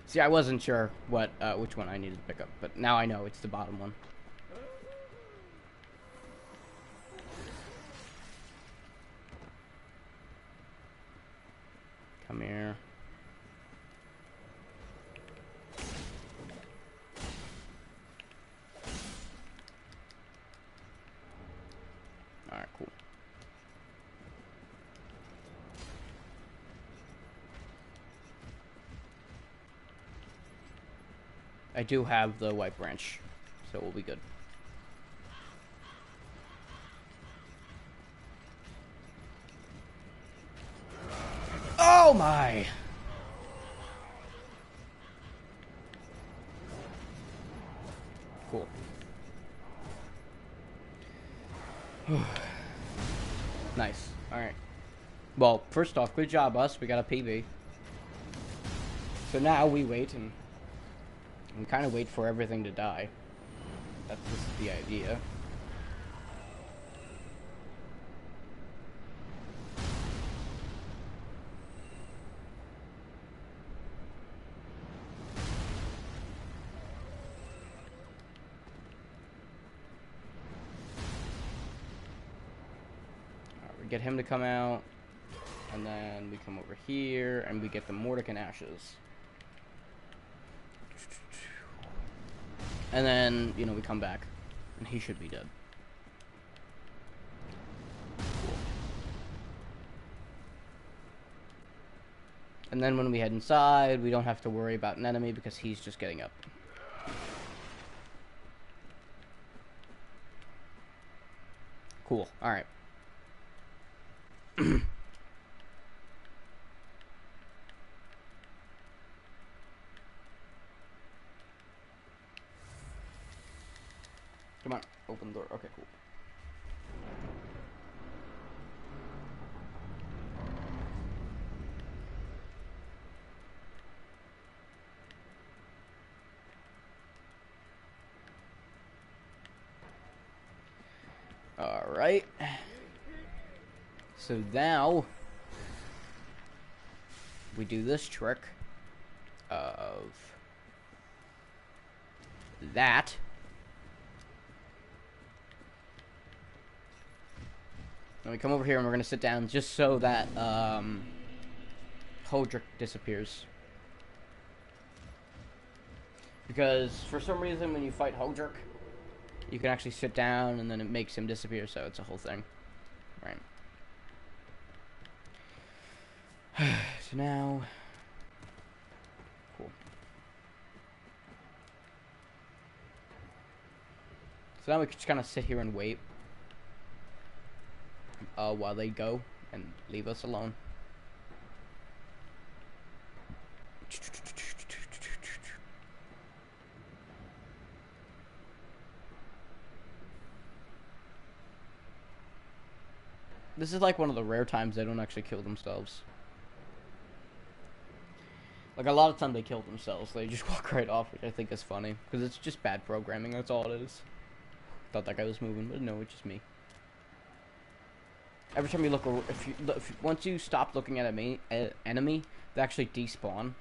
See, I wasn't sure what which one I needed to pick up, but now I know it's the bottom one. Come here. Alright, cool. I do have the white branch, so we'll be good. Oh my! Cool. Nice. Alright. Well, first off, good job, us. We got a PB. So now we wait and we kind of wait for everything to die. That's just the idea. We get him to come out, and then we come over here, and we get the Mordican Ashes. And then, you know, we come back, and he should be dead. And then when we head inside, we don't have to worry about an enemy because he's just getting up. Cool. Alright. Come on. Open the door. Okay, cool. Alright. So now we do this trick of that. And we come over here and we're gonna sit down just so that Vodrt disappears. Because for some reason when you fight Vodrt, you can actually sit down and then it makes him disappear, so it's a whole thing. Right. So now... Cool. So now we can just kind of sit here and wait. While they go and leave us alone. This is like one of the rare times they don't actually kill themselves. Like a lot of times they kill themselves, they just walk right off, which I think is funny because it's just bad programming. That's all it is. Thought that guy was moving, but no, it's just me. Every time you look, once you stop looking at an enemy, they actually despawn.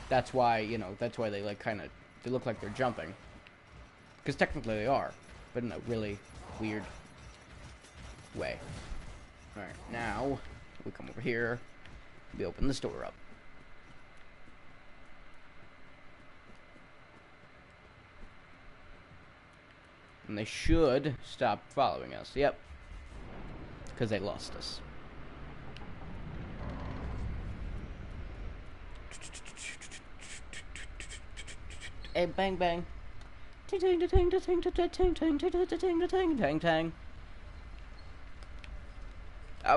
That's why, you know, that's why they like they look like they're jumping. Because technically they are, but in a really weird way. Alright, now we come over here, we open this door up. And they should stop following us. Yep. Because they lost us. Hey, bang bang. Ting ting ting ting ting ting ting ting ting ting ting ting.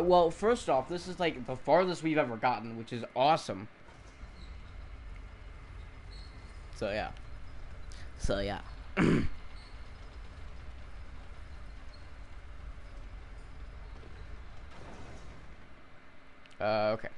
Well, first off, this is like the farthest we've ever gotten, which is awesome. So yeah. Okay.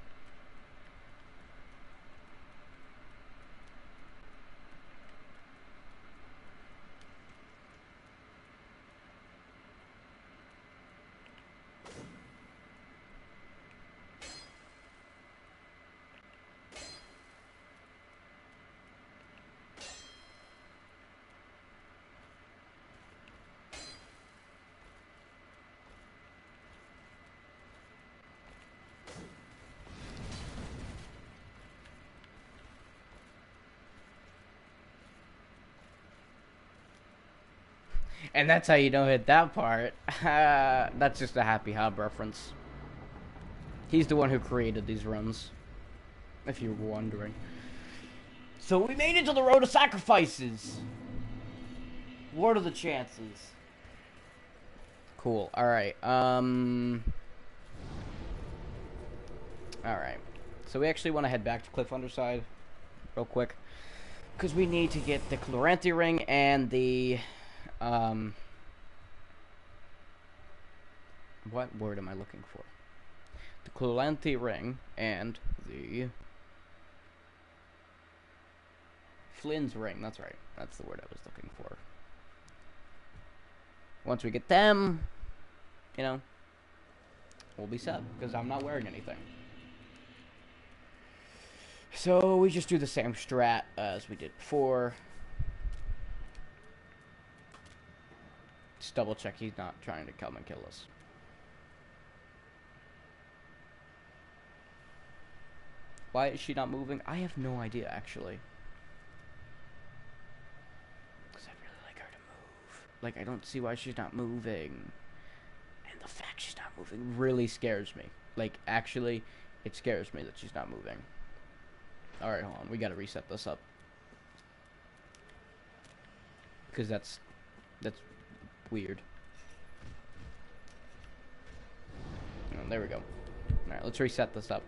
And that's how you don't hit that part. That's just a Happy Hob reference. He's the one who created these runs, if you were wondering. So we made it to the road of sacrifices. What are the chances? Cool. Alright. Alright. So we actually want to head back to Cliff Underside real quick. Because we need to get the Chloranthy Ring and the... what word am I looking for? The Chloranthy Ring and the Flynn's Ring. That's right. That's the word I was looking for. Once we get them, you know, we'll be set because I'm not wearing anything. So we just do the same strat as we did before. Just double check he's not trying to come and kill us. Why is she not moving? I have no idea, actually. Because I'd really like her to move. Like, I don't see why she's not moving. And the fact she's not moving really scares me. Like, actually, it scares me that she's not moving. Alright, hold on. We gotta reset this up. Because that's weird. Oh, there we go. Alright, let's reset this up.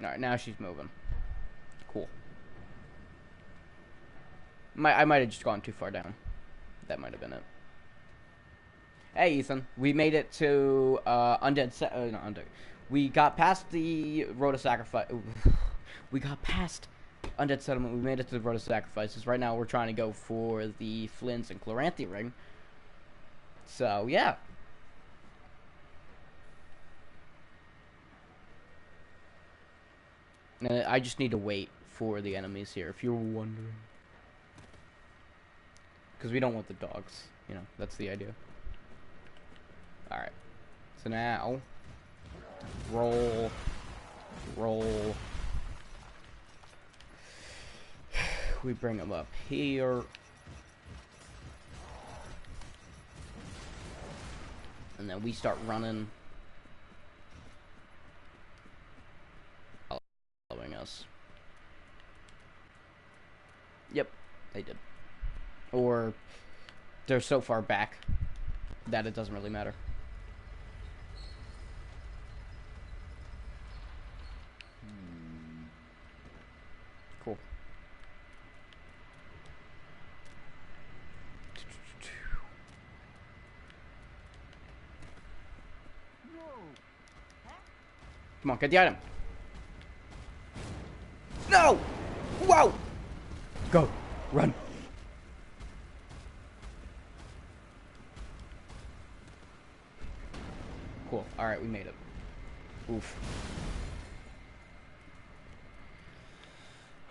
Alright, now she's moving. Cool. I might have just gone too far down. That might have been it. Hey, Ethan. We made it to Undead. We got past the Road of Sacrifice. We got past Undead Settlement. We made it to the Road of Sacrifices. Right now, we're trying to go for the Flynn's and Chloranthy ring. So, yeah. And I just need to wait for the enemies here, if you're wondering. Because we don't want the dogs. You know, that's the idea. Alright. So now, roll. We bring them up here. And then we start running. Following us. Yep, they did. Or they're so far back that it doesn't really matter. Cool. Come on, get the item. No! Whoa! Go. Run. Cool. Alright, we made it. Oof.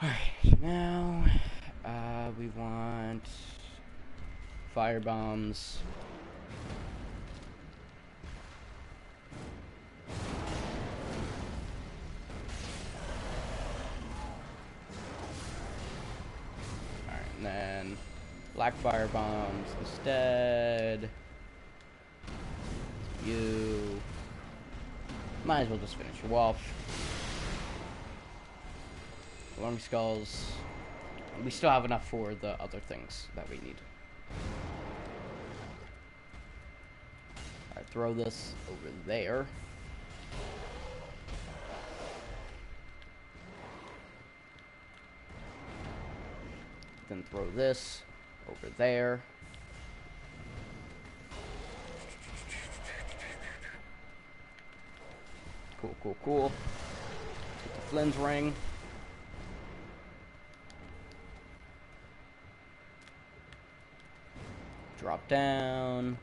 Alright, now we want fire bombs. Alright, and then black fire bombs instead. You might as well just finish you off. Alarm skulls. We still have enough for the other things that we need. Alright, throw this over there. Then throw this over there. Cool. Get the Flynn's ring. Drop down.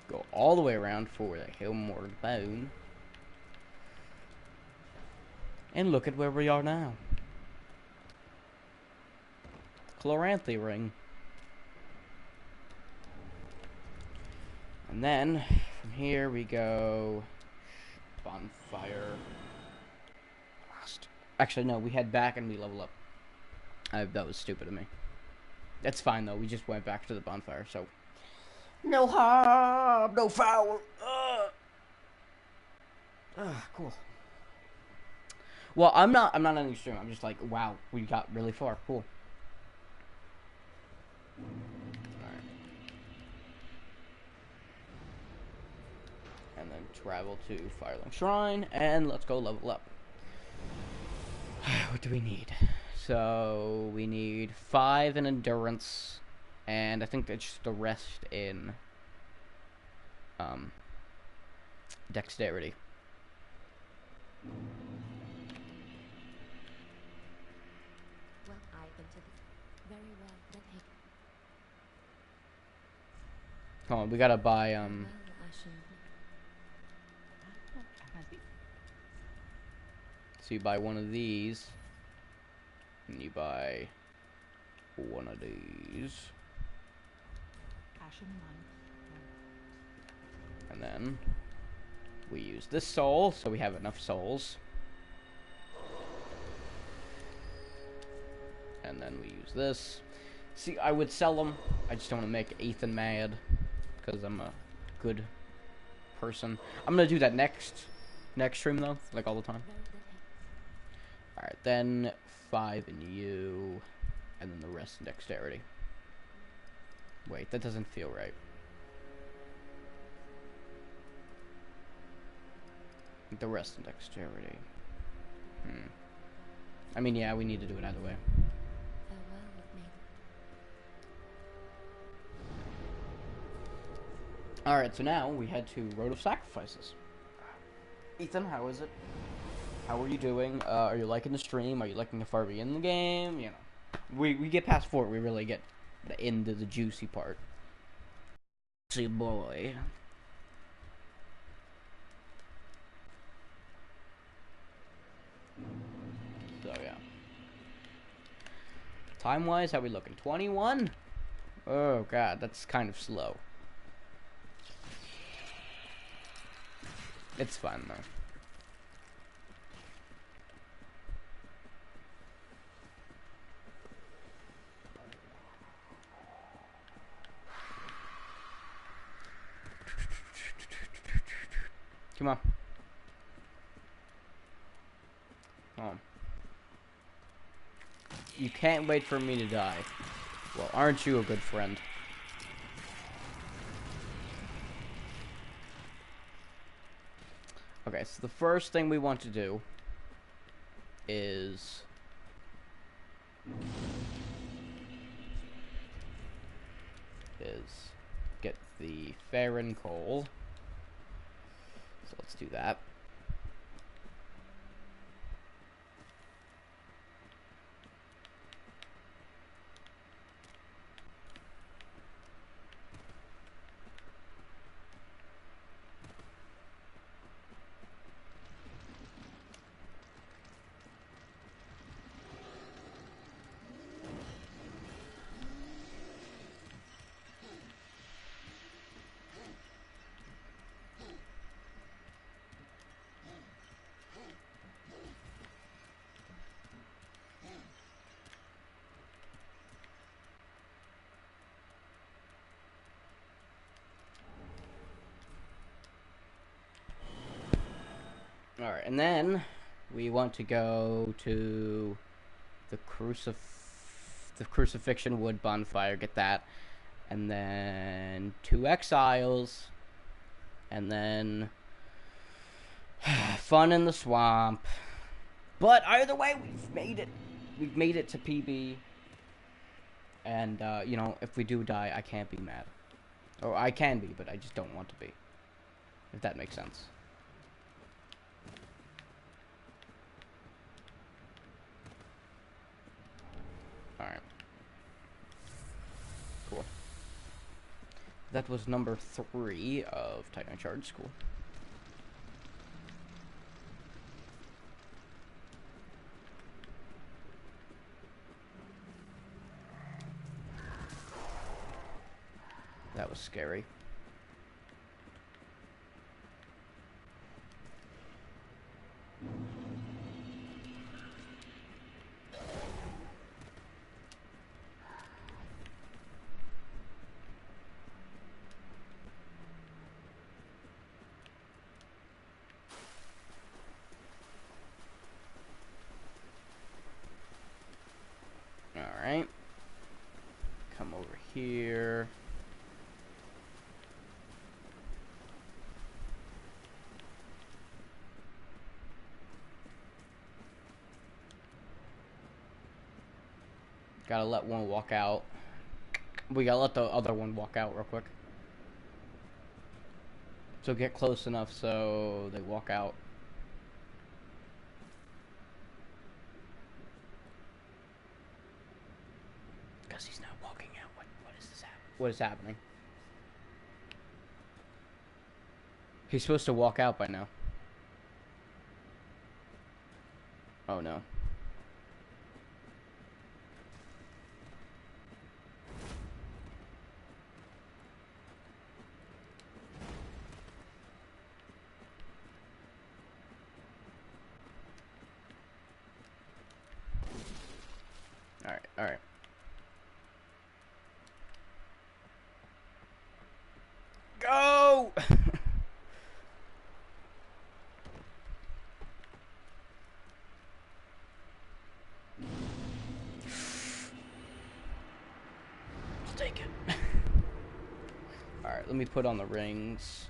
Go all the way around for the Hillmore Bone. And look at where we are now. Chloranthy ring. And then from here we go bonfire. Actually, no, we head back and we level up. That was stupid of me. That's fine though. We just went back to the bonfire, so no harm, no foul. Cool. Well, I'm not on the extreme. I'm just like, wow, we got really far. Cool. Alright. And then travel to Firelink Shrine, and let's go level up. What do we need? So, we need 5 in Endurance, and I think that's just the rest in, Dexterity. Well, I've been to the... Very well, then take... Come on, we gotta buy, Well, I shouldn't... So you buy one of these, and you buy one of these, and then we use this soul, so we have enough souls. And then we use this. See, I would sell them. I just don't want to make Ethan mad, because I'm a good person. I'm gonna do that next stream though, like all the time. Alright, then 5 in you, and then the rest in dexterity. Wait, that doesn't feel right. The rest in dexterity. I mean, yeah, we need to do it either way. Alright, so now we head to Road of Sacrifices. Ethan, how is it? How are you doing? Are you liking the stream? Are you liking the far we in the game? You know, we get past 4, we really get into the juicy part. See, boy. So yeah. Time-wise, how we looking? 21? Oh god, that's kind of slow. It's fun though. Come on. Come on. You can't wait for me to die. Well, aren't you a good friend? Okay, so the first thing we want to do is get the Farron coal. So let's do that. Alright, and then we want to go to the Crucifixion Wood Bonfire, get that. And then 2 Exiles. And then Fun in the Swamp. But either way, we've made it. We've made it to PB. And, you know, if we do die, I can't be mad. Or I can be, but I just don't want to be. If that makes sense. Alright. Cool. That was number 3 of Titan Charge School. That was scary. Alright. Come over here. Gotta let one walk out. We gotta let the other one walk out real quick. So get close enough so they walk out. Because he's not walking out. What is this happening? What is happening? He's supposed to walk out by now. Oh no. Alright, alright. Go! I'll take it. Alright, let me put on the rings.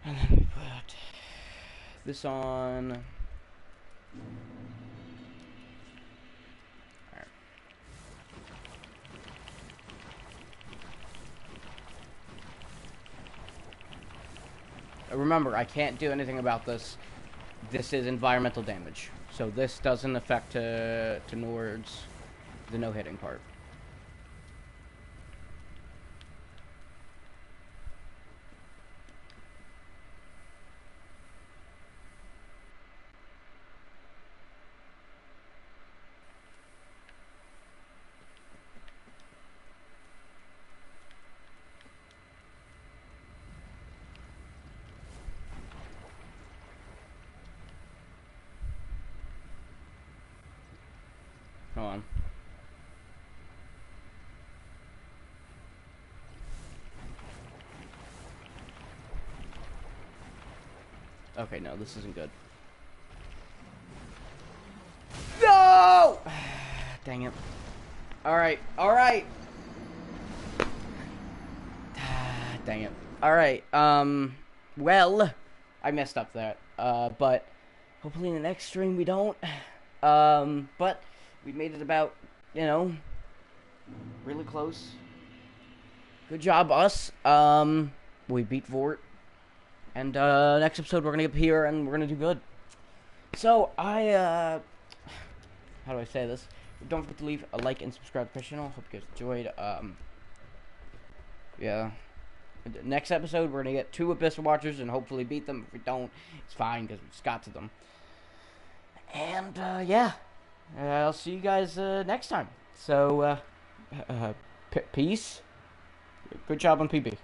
And then we put this on. Alright. Remember, I can't do anything about this. This is environmental damage. So this doesn't affect to Nord's the no-hitting part. Hold on. Okay, no, this isn't good. No! Dang it. Alright, alright. Dang it. Alright, well, I messed up that. But hopefully in the next stream we don't. But we made it about, you know, really close. Good job, us. We beat Vodrt. And, next episode we're gonna get up here and we're gonna do good. So, how do I say this? Don't forget to leave a like and subscribe to the channel. Hope you guys enjoyed. Yeah. Next episode, we're gonna get 2 Abyss Watchers and hopefully beat them. If we don't, it's fine because we just got to them. And, yeah. I'll see you guys, next time. So, peace. Good job on PB.